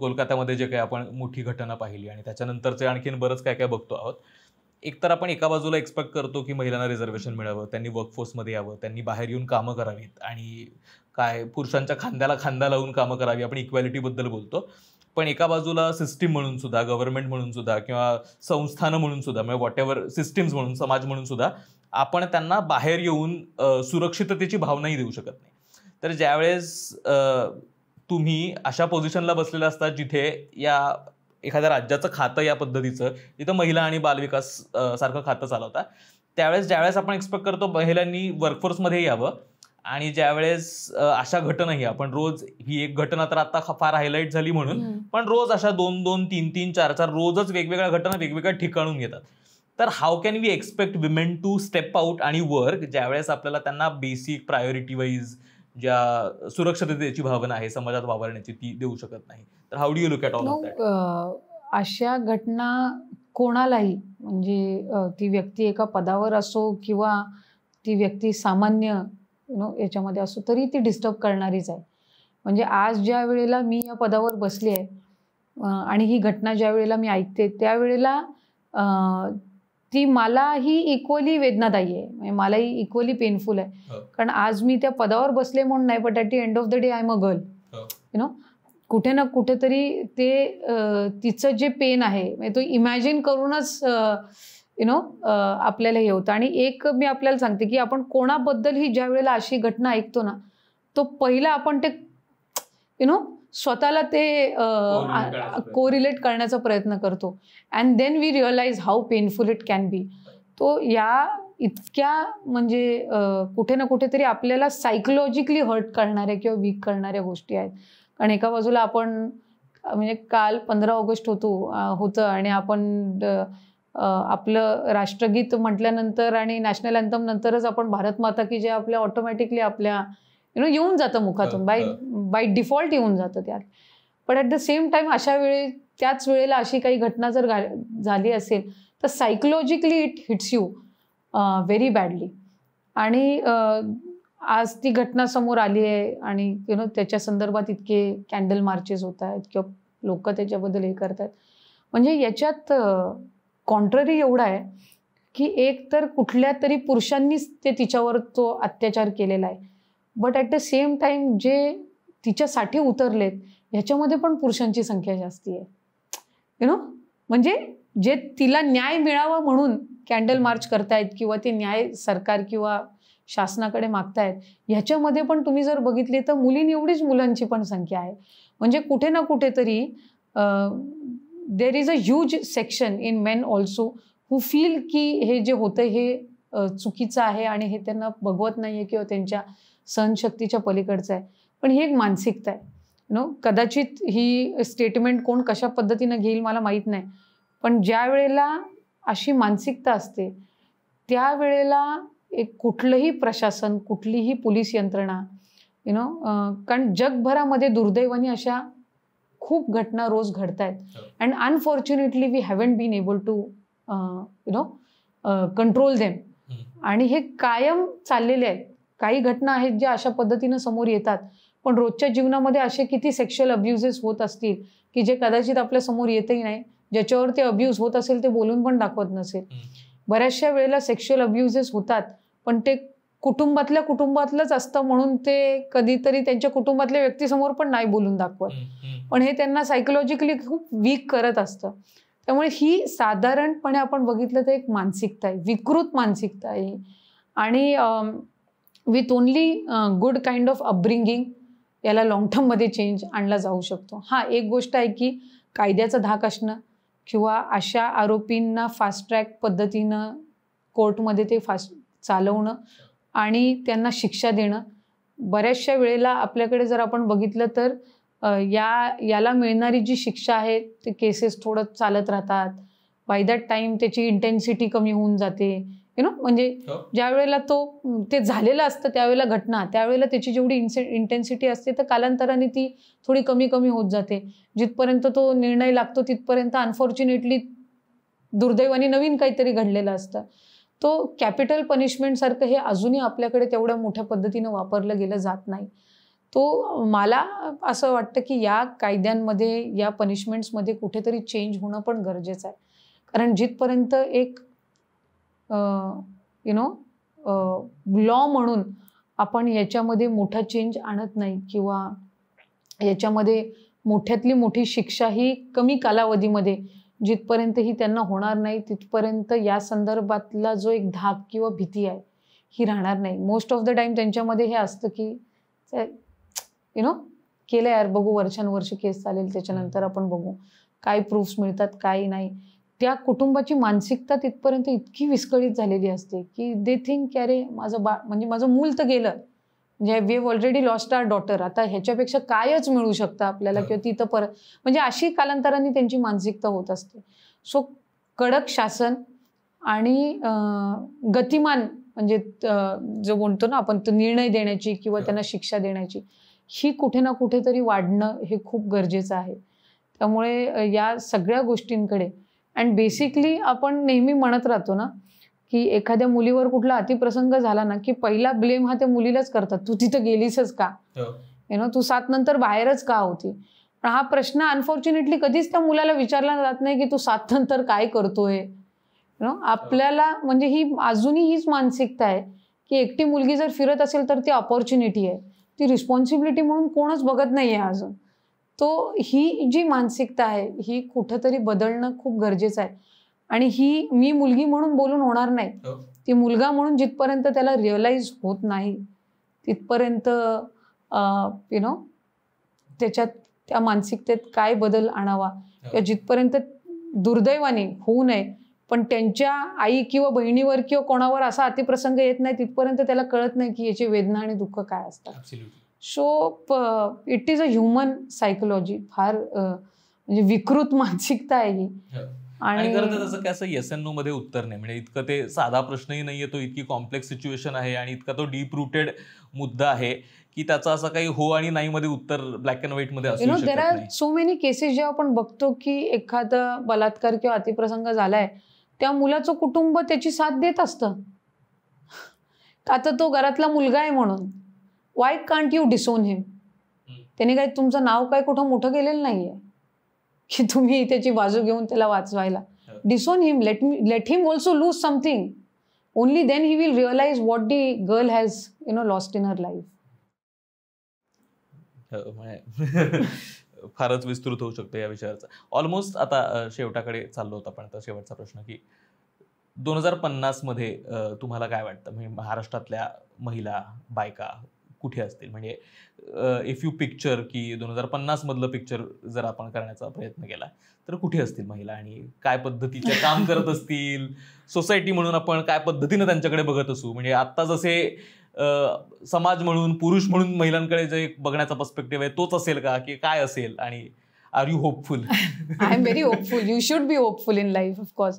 कोलकात्यामध्ये जे काही आपण मोठी घटना पाहिली आणि त्याच्यानंतरचे आणखीन बरंच काय बघतो आहोत. एकतर आपण एका बाजूला एक्सपेक्ट करतो की महिलांना रिझर्वेशन मिळावं, त्यांनी वर्कफोर्समध्ये यावं, त्यांनी बाहेर येऊन कामं करावीत आणि काय पुरुषांच्या खांद्याला खांदा लावून कामं करावी. आपण इक्वॅलिटीबद्दल बोलतो, पण एका बाजूला सिस्टीम म्हणून सुद्धा, गव्हर्नमेंट म्हणून सुद्धा किंवा संस्थानं म्हणून सुद्धा म्हणजे व्हॉट एव्हर सिस्टीम्स म्हणून, समाज म्हणून सुद्धा आपण त्यांना बाहेर येऊन सुरक्षिततेची भावनाही देऊ शकत नाही. तर ज्यावेळेस तुम्ही अशा पोझिशनला बसलेला असतात जिथे या एखाद्या राज्याचं खातं या पद्धतीचं जिथं महिला आणि बालविकास सारखं खातं चालवतात, ज्यावेळेस आपण एक्सपेक्ट करतो महिलांनी वर्कफोर्समध्ये यावं आणि ज्यावेळेस अशा घटनाही आपण रोज, ही एक घटना तर आता फार हायलाईट झाली म्हणून, पण रोज अशा 2-2, 3-3, 4-4 रोजच वेगवेगळ्या घटना वेगवेगळ्या ठिकाणून येतात. तर how can we expect women to step out आणि वर्क ज्यावेळेस आपल्याला त्यांना बेसिक प्रायोरिटी वाईज ज्या सुरक्षिततेची भावना आहे समाजात वावरण्याची ती देऊ शकत नाही. तर how do you look at all of that? अशा घटना कोणालाही म्हणजे ती व्यक्ती एका पदावर असो किंवा ती व्यक्ती सामान्य याच्यामध्ये असो तरी ती डिस्टर्ब करणारीच आहे. म्हणजे आज ज्या वेळेला मी या पदावर बसली आहे आणि ही घटना ज्या वेळेला मी ऐकते त्यावेळेला ती मलाही इक्वली वेदनादायी आहे, म्हणजे मलाही इक्वली पेनफुल आहे. कारण आज मी त्या पदावर बसले म्हणून नाही, but at the end of the day I am a girl. कुठे ना कुठेतरी ते तिचं जे पेन आहे म्हणजे तो इमॅजिन करूनच आपल्याला हे होतं. आणि एक मी आपल्याला सांगते की आपण कोणाबद्दलही ज्या वेळेला अशी घटना ऐकतो ना, तो पहिला आपण ते स्वतःला ते कोरिलेट करण्याचा प्रयत्न करतो. And then we realise how painful it can be. तो या इतक्या म्हणजे कुठे ना कुठेतरी आपल्याला सायकोलॉजिकली हर्ट करणाऱ्या किंवा वीक करणाऱ्या गोष्टी आहेत. कारण एका बाजूला आपण म्हणजे काल 15 ऑगस्ट होतं आणि आपण आपलं राष्ट्रगीत म्हटल्यानंतर आणि नॅशनल अँथम नंतरच आपण भारत माता की जे आपल्या ऑटोमॅटिकली आपल्या येऊन जातं मुखातून, बाय डिफॉल्ट येऊन जातं त्यात. पण ॲट द सेम टाईम अशा त्याच वेळेला अशी काही घटना जर झाली असेल तर psychologically it hits you very badly. आणि आज ती घटना समोर आली आहे आणि त्याच्या संदर्भात इतके कॅन्डल मार्चेस होत आहेत किंवा लोक त्याच्याबद्दल हे करत आहेत. म्हणजे याच्यात कॉन्ट्ररी एवढा आहे की एक तर कुठल्या तरी पुरुषांनीच ते तिच्यावर तो अत्याचार केलेला आहे, but at the same time जे तिच्यासाठी उतरलेत ह्याच्यामध्ये पण पुरुषांची संख्या जास्ती आहे. म्हणजे जे तिला न्याय मिळावा म्हणून कॅन्डल मार्च करतायत किंवा ते न्याय सरकार किंवा शासनाकडे मागतायत, ह्याच्यामध्ये पण तुम्ही जर बघितले तर एवढीच मुलांची पण संख्या आहे. म्हणजे कुठे ना कुठेतरी there is a huge section in main also who feel की हे जे होतं हे चुकीचं आहे आणि हे त्यांना बघवत नाही आहे किंवा त्यांच्या सहनशक्तीच्या पलीकडचं आहे. पण ही एक मानसिकता आहे. कदाचित ही स्टेटमेंट कोण कशा पद्धतीनं घेईल मला माहीत नाही, पण ज्या वेळेला अशी मानसिकता असते त्यावेळेला एक कुठलंही प्रशासन, कुठलीही पोलीस यंत्रणा कारण जगभरामध्ये दुर्दैवाने अशा खूप घटना रोज घडत आहेत. And unfortunately we haven't been able to control them. आणि हे कायम चाललेले आहेत. काही घटना आहेत ज्या अशा पद्धतीनं समोर येतात, पण रोजच्या जीवनामध्ये असे किती सेक्शुअल अब्युजेस होत असतील की जे कदाचित आपल्या समोर येतही नाही, ज्याच्यावर ते अब्यूज होत असेल ते बोलून पण दाखवत नसेल. बऱ्याचशा वेळेला सेक्शुअल अब्युजेस होतात पण ते कुटुंबातलंच असतं म्हणून ते कधीतरी त्यांच्या कुटुंबातल्या व्यक्तीसमोर पण नाही बोलून दाखवत, पण हे त्यांना सायकोलॉजिकली खूप वीक करत असतं. त्यामुळे ही साधारणपणे आपण बघितलं तर एक मानसिकता आहे, विकृत मानसिकता आहे. आणि with only good kind of upbringing याला लॉंग टर्ममध्ये चेंज आणला जाऊ शकतो. हां, एक गोष्ट आहे की कायद्याचा धाक असणं किंवा अशा आरोपींना फास्ट ट्रॅक पद्धतीनं कोर्टमध्ये ते चालवणं आणि त्यांना शिक्षा देणं. बऱ्याचशा वेळेला आपल्याकडे जर आपण बघितलं तर याला मिळणारी जी शिक्षा आहे ते केसेस थोडं चालत राहतात. बाय दॅट टाईम त्याची इंटेन्सिटी कमी होऊन जाते. म्हणजे ज्या वेळेला ते झालेलं असतं त्यावेळेला घटना, त्यावेळेला त्याची जेवढी इंटेन्सिटी असते तर कालांतराने ती थोडी कमी होत जाते. जिथपर्यंत तो निर्णय लागतो तिथपर्यंत अनफॉर्च्युनेटली दुर्दैवाने नवीन काहीतरी घडलेलं असतं. तो कॅपिटल पनिशमेंटसारखं हे अजूनही आपल्याकडे तेवढ्या मोठ्या पद्धतीनं वापरलं गेलं जात नाही. तो मला असं वाटतं की या कायद्यांमध्ये, या पनिशमेंट्समध्ये कुठेतरी चेंज होणं पण गरजेचं आहे. कारण जिथपर्यंत एक लॉ म्हणून आपण याच्यामध्ये मोठा चेंज आणत नाही किंवा याच्यामध्ये मोठ्यातली मोठी शिक्षा ही कमी कालावधीमध्ये जिथपर्यंत ही त्यांना होणार नाही तिथपर्यंत या संदर्भातला जो एक धाक किंवा भीती आहे ही राहणार नाही. मोस्ट ऑफ द टाइम त्यांच्यामध्ये हे असतं की केलं यार, बघू वर्षानुवर्ष केस चालेल, त्याच्यानंतर आपण बघू काय प्रूफ्स मिळतात काय नाही. त्या कुटुंबाची मानसिकता तिथपर्यंत इतकी विस्कळीत झालेली असते की दे थिंक की अरे माझं मूल तर गेलं, म्हणजे we have already lost our daughter, आता ह्याच्यापेक्षा कायच मिळू शकतं आपल्याला किंवा ती तर परत, म्हणजे अशी कालांतराने त्यांची मानसिकता होत असते. सो कडक शासन आणि गतिमान म्हणजे जो म्हणतो ना आपण तो निर्णय देण्याची किंवा त्यांना शिक्षा देण्याची ही कुठे ना कुठेतरी वाढणं हे खूप गरजेचं आहे. त्यामुळे या सगळ्या गोष्टींकडे अँड बेसिकली आपण नेहमी म्हणत राहतो ना की एखाद्या मुलीवर कुठला अतिप्रसंग झाला ना की पहिला ब्लेम हा त्या मुलीलाच करतात, तू तिथं गेलीसच का, तू 7 नंतर बाहेरच का होती. पण हा प्रश्न अनफॉर्च्युनेटली कधीच त्या मुलाला विचारला जात नाही की तू 7 नंतर काय करतोय. आपल्याला म्हणजे ही अजूनही हीच मानसिकता आहे की एकटी मुलगी जर फिरत असेल तर ती अपॉर्च्युनिटी आहे, ती रिस्पॉन्सिबिलिटी म्हणून कोणच बघत नाहीये अजून. तो ही जी मानसिकता आहे ही कुठंतरी बदलणं खूप गरजेचं आहे. आणि ही मी मुलगी म्हणून बोलून होणार नाही, ती मुलगा म्हणून जिथपर्यंत त्याला रिअलाइज होत नाही तिथपर्यंत त्याच्यात त्या मानसिकतेत काय बदल आणावा किंवा जिथपर्यंत दुर्दैवाने होऊ नये पण त्यांच्या आई किंवा बहिणीवर किंवा कोणावर असा अतिप्रसंग येत नाही तिथपर्यंत त्याला कळत नाही की याची वेदना आणि दुःख काय असतात. So it is a human psychology. फार म्हणजे विकृत मानसिकता आहे ही. आणि खरं तर त्याचं काय असं येस अँड नो मध्ये उत्तर नाही, म्हणजे इतकं ते साधा प्रश्नही नाहीये, तो इतकी कॉम्प्लेक्स सिच्युएशन आहे आणि इतका तो डीप रूटेड मुद्दा आहे की त्याचा असं काही हो आणि नाही मध्ये उत्तर ब्लॅक अँड व्हाईट मध्ये असू शकत नाही. There are so many cases जेव्हा आपण बघतो की एखादा बलात्कार किंवा अतिप्रसंग झालाय, त्या मुलाचं कुटुंब त्याची साथ देत असतं. आता तो घरातला मुलगा आहे म्हणून वाय कांट यू डिसोन हिम. त्याने काही तुमचं नाव काय कुठं मोठं केलेलं नाहीये की तुम्ही त्याची बाजू घेऊन त्याला वाचवायला. Disown him, let him also lose something. Only then he will realise what the girl has lost in her life. फारच विस्तृत होऊ शकतो या विषयाचा. ऑलमोस्ट आता शेवटाकडे चाललो होता, पण आता शेवटचा प्रश्न की 2050 मध्ये तुम्हाला काय वाटतं, म्हणजे महाराष्ट्रातल्या महिला बायका कुठे असतील, म्हणजे इफ यू पिक्चर की 2050 मधलं पिक्चर जर आपण करण्याचा प्रयत्न केला तर कुठे असतील महिला आणि काय पद्धतीचे काम करत असतील, सोसायटी म्हणून आपण काय पद्धतीने त्यांच्याकडे बघत असू, म्हणजे आता जसे समाज म्हणून पुरुष म्हणून महिलांकडे जे बघण्याचा पर्स्पेक्टिव्ह आहे तोच असेल का, की काय असेल, आणि are you hopeful? I am very hopeful. You should be hopeful in life of course.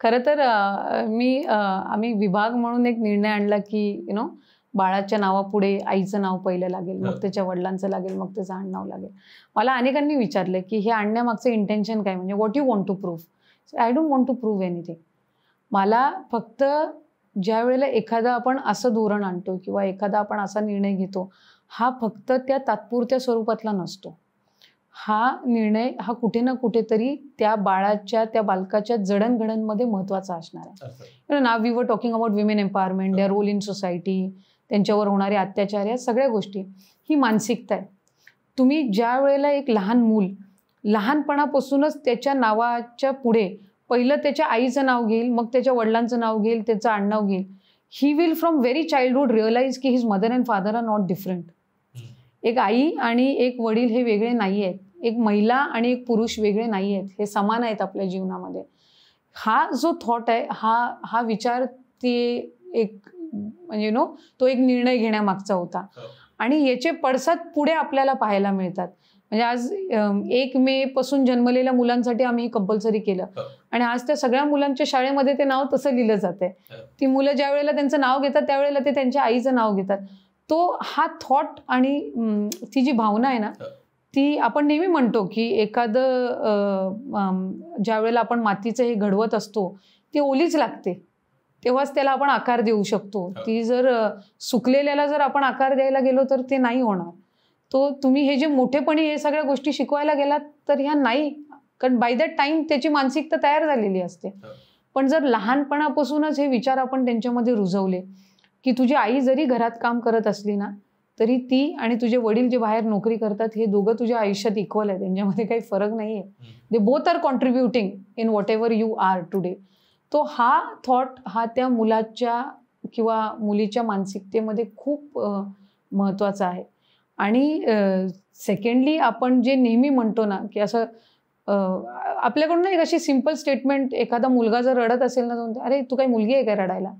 खरं तर आम्ही विभाग म्हणून एक निर्णय आणला की बाळाच्या नावापुढे आईचं नाव पहिलं लागेल, मग त्याच्या वडिलांचं लागेल, मग त्याचं आडनाव लागेल. मला अनेकांनी विचारलं की हे आणण्यामागचं इंटेन्शन काय, म्हणजे what you want to prove. I don't want to prove anything. मला फक्त ज्या वेळेला एखादा आपण असं धोरण आणतो किंवा एखादा आपण असा निर्णय घेतो, हा फक्त त्या तात्पुरत्या स्वरूपातला नसतो. हा निर्णय हा कुठे ना कुठेतरी त्या बाळाच्या, त्या बालकाच्या जडणघडणमध्ये महत्त्वाचा असणार आहे. Now we were talking about women empowerment, their role in society, त्यांच्यावर होणारे अत्याचार, या सगळ्या गोष्टी, ही मानसिकता आहे. तुम्ही ज्या वेळेला एक लहान मूल लहानपणापासूनच त्याच्या नावाच्या पुढे पहिलं त्याच्या आईचं नाव घेईल, मग त्याच्या वडिलांचं नाव घेईल, त्याचं आडनाव घेईल, he will from very childhood realise की his mother and father are not different. एक आई आणि एक वडील हे वेगळे नाही आहेत, एक महिला आणि एक पुरुष वेगळे नाही आहेत, हे समान आहेत आपल्या जीवनामध्ये. हा जो थॉट आहे, हा विचार ते एक म्हणजे तो एक निर्णय घेण्यामागचा होता. आणि याचे पडसाद पुढे आपल्याला पाहायला मिळतात. म्हणजे आज 1 मे पासून जन्मलेल्या मुलांसाठी आम्ही कंपल्सरी केलं आणि आज त्या सगळ्या मुलांच्या शाळेमध्ये ते नाव तसं लिहिलं जातंय. ती मुलं ज्या वेळेला त्यांचं नाव घेतात त्यावेळेला ते त्यांच्या आईचं नाव घेतात. तो हा थॉट आणि ती जी भावना आहे ना, ती आपण नेहमी म्हणतो की एखादं ज्या वेळेला आपण मातीचं हे घडवत असतो ती ओलीच लागते, तेव्हाच त्याला आपण आकार देऊ शकतो. ती जर सुकलेल्याला जर आपण आकार द्यायला गेलो तर ते नाही होणार. तो तुम्ही हे जे मोठेपणी हे सगळ्या गोष्टी शिकवायला गेलात तर ह्या नाही, कारण बाय दॅट टाइम त्याची मानसिकता तयार झालेली असते. पण जर लहानपणापासूनच हे विचार आपण त्यांच्यामध्ये रुजवले की तुझी आई जरी घरात काम करत असली ना तरी ती आणि तुझे वडील जे बाहेर नोकरी करतात हे दोघं तुझ्या आयुष्यात इक्वल आहे, त्यांच्यामध्ये काही फरक नाही आहे. They both are contributing in whatever you are today. तो हा थॉट हा त्या मुलाच्या किंवा मुलीच्या मानसिकतेमध्ये खूप महत्त्वाचा आहे. आणि सेकंडली आपण जे नेहमी म्हणतो ना की असं आपल्याकडून एक अशी सिम्पल स्टेटमेंट, एखादा मुलगा जर रडत असेल ना तर अरे तू काही मुलगी आहे काय रडायला,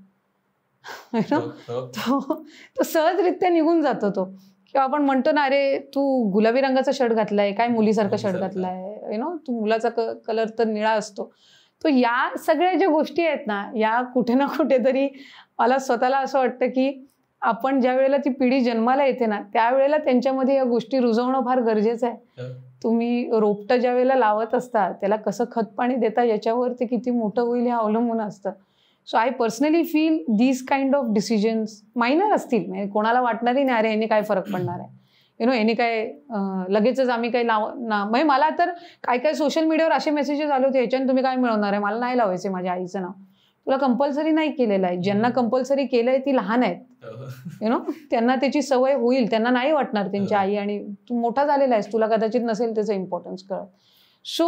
तो सहजरित्या निघून जातो. तो किंवा आपण म्हणतो ना अरे तू गुलाबी रंगाचा शर्ट घातलाय, काय मुलीसारखा शर्ट घातलाय, तू मुलाचा कलर तर निळा असतो. तो या सगळ्या ज्या गोष्टी आहेत ना, या कुठे ना कुठेतरी मला स्वतःला असं वाटतं की आपण ज्या वेळेला ती पिढी जन्माला येते ना त्यावेळेला त्यांच्यामध्ये या गोष्टी रुजवणं फार गरजेचं आहे. तुम्ही रोपटं ज्या वेळेला लावत असता त्याला कसं खत पाणी देता याच्यावर ते किती मोठं होईल हे अवलंबून असतं. So I personally feel these kind of decisions minor असतील, म्हणजे कोणाला वाटणारही नाही अरे यांनी काय फरक पडणार आहे, यांनी काय लगेचच आम्ही काही म्हणजे मला तर काय सोशल मीडियावर असे मेसेजेस आले होते, ह्याच्याने तुम्ही काय मिळवणार आहे, मला नाही लावायचे माझ्या आईचं नाव. तुला कंपल्सरी नाही केलेलं आहे, ज्यांना कंपल्सरी केलंय ती लहान आहेत, त्यांना त्याची सवय होईल, त्यांना नाही वाटणार त्यांची आई, आणि तू मोठा झालेला आहेस, तुला कदाचित नसेल त्याचं इम्पॉर्टन्स कळत. सो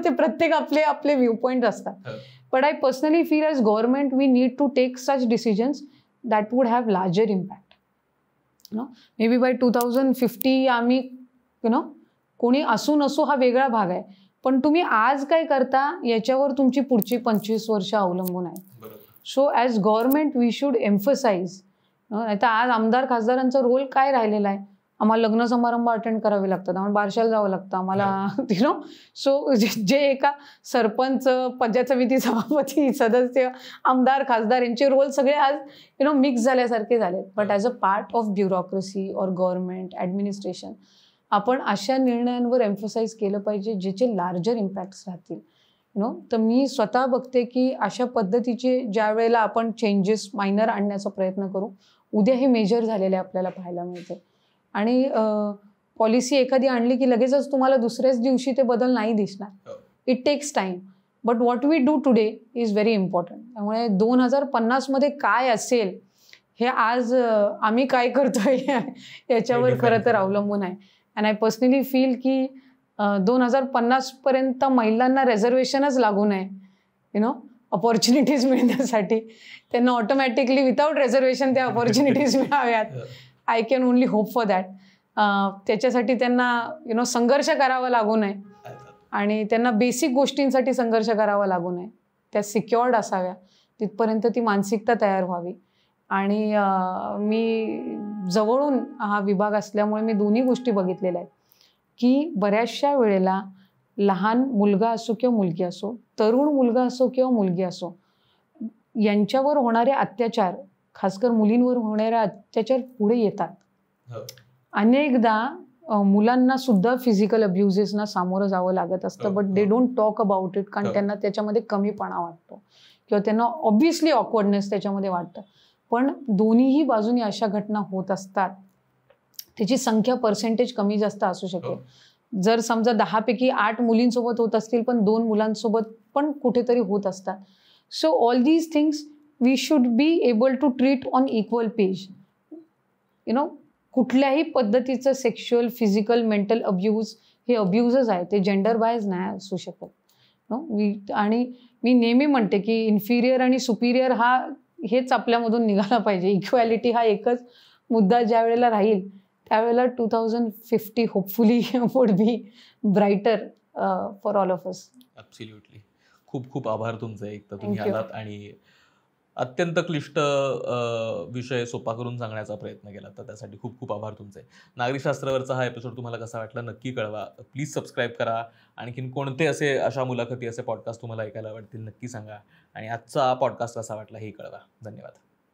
ते प्रत्येक आपले व्ह्यू पॉईंट असतात. But I personally feel as government we need to take such decisions that would have larger impact. Maybe by 2050 आम्ही कोणी असू नसू हा वेगळा भाग आहे, पण तुम्ही आज काय करता याच्यावर तुमची पुढची 25 वर्ष अवलंबून आहे. So as government we should emphasise. आता आज आमदार खासदारांचा रोल काय राहिलेला आहे, आम्हाला लग्न समारंभ अटेंड करावे लागतात, आम्हाला बारशाला जावं लागतं, आम्हाला सो जे एका सरपंच, पंचायत समिती सभापती, सदस्य, आमदार खासदार यांचे रोल सगळे आज मिक्स झाल्यासारखे झाले. But as a part of bureaucracy और गव्हर्नमेंट ॲडमिनिस्ट्रेशन आपण अशा निर्णयांवर एम्फसाइज केलं पाहिजे ज्याचे लार्जर इम्पॅक्ट्स राहतील. तर मी स्वतः बघते की अशा पद्धतीचे ज्या वेळेला आपण चेंजेस मायनर आणण्याचा प्रयत्न करू, उद्या हे मेजर झालेले आपल्याला पाहायला मिळते. आणि पॉलिसी एखादी आणली की लगेचच तुम्हाला दुसऱ्याच दिवशी ते बदल नाही दिसणार. It takes time, but what we do today is very important. त्यामुळे 2050 मध्ये काय असेल हे आज आम्ही काय करतोय याच्यावर खरं तर अवलंबून आहे. अँड आय पर्सनली फील की 2050 पर्यंत महिलांना रिझर्वेशनच लागू नये, अपॉर्च्युनिटीज मिळण्यासाठी. त्यांना ऑटोमॅटिकली विदाउट रिझर्वेशन त्या अपॉर्च्युनिटीज मिळाव्यात. I can only hope for that. त्याच्यासाठी त्यांना संघर्ष करावा लागू नये आणि त्यांना बेसिक गोष्टींसाठी संघर्ष करावा लागू नये. त्या सिक्युअर्ड असाव्या, तिथपर्यंत ती मानसिकता तयार व्हावी. आणि मी जवळून हा विभाग असल्यामुळे मी दोन्ही गोष्टी बघितलेल्या आहेत की बऱ्याचशा वेळेला लहान मुलगा असो किंवा मुलगी असो, तरुण मुलगा असो किंवा मुलगी असो, यांच्यावर होणारे अत्याचार, खासकर मुलींवर होणारे अत्याचार पुढे येतात. अनेकदा मुलांना सुद्धा फिजिकल अब्युजेसना सामोरं जावं लागत असतं, but they don't talk about it, कारण त्यांना त्याच्यामध्ये कमीपणा वाटतो किंवा त्यांना ऑब्व्हियसली ऑकवर्डनेस त्याच्यामध्ये वाटतं. पण दोन्हीही बाजूनी अशा घटना होत असतात. त्याची संख्या पर्सेंटेज कमी जास्त असू शकेल. जर समजा 10 पैकी 8 मुलींसोबत होत असतील, पण 2 मुलांसोबत पण कुठेतरी होत असतात. So all these things we should be able to treat on equal page. कुठल्याही पद्धतीचं सेक्शुअल, फिजिकल, मेंटल अब्यूज हे अब्यूजच आहे, ते जेंडर बायज नाही असू शकत. आणि मी नेहमी म्हणते की इन्फिरियर आणि सुपिरियर हेच आपल्यामधून निघाला पाहिजे. इक्वॅलिटी हा एकच मुद्दा ज्या वेळेला राहील त्यावेळेला 2050 hopefully would be brighter for all of us. Absolutely. खूप खूप आभार तुमचे. एक तर तुम्ही आलात आणि अत्यंत क्लिष्ट विषय सोपा करून सांगण्याचा प्रयत्न केला, तर त्यासाठी खूप खूप आभार तुमचे. नागरिकशास्त्रावरचा हा एपिसोड तुम्हाला कसा वाटला नक्की कळवा. प्लीज सबस्क्राईब करा. आणखीन कोणते अशा मुलाखती, असे पॉडकास्ट तुम्हाला ऐकायला आवडतील नक्की सांगा. आणि आजचा पॉडकास्ट कसा वाटला हे कळवा. धन्यवाद.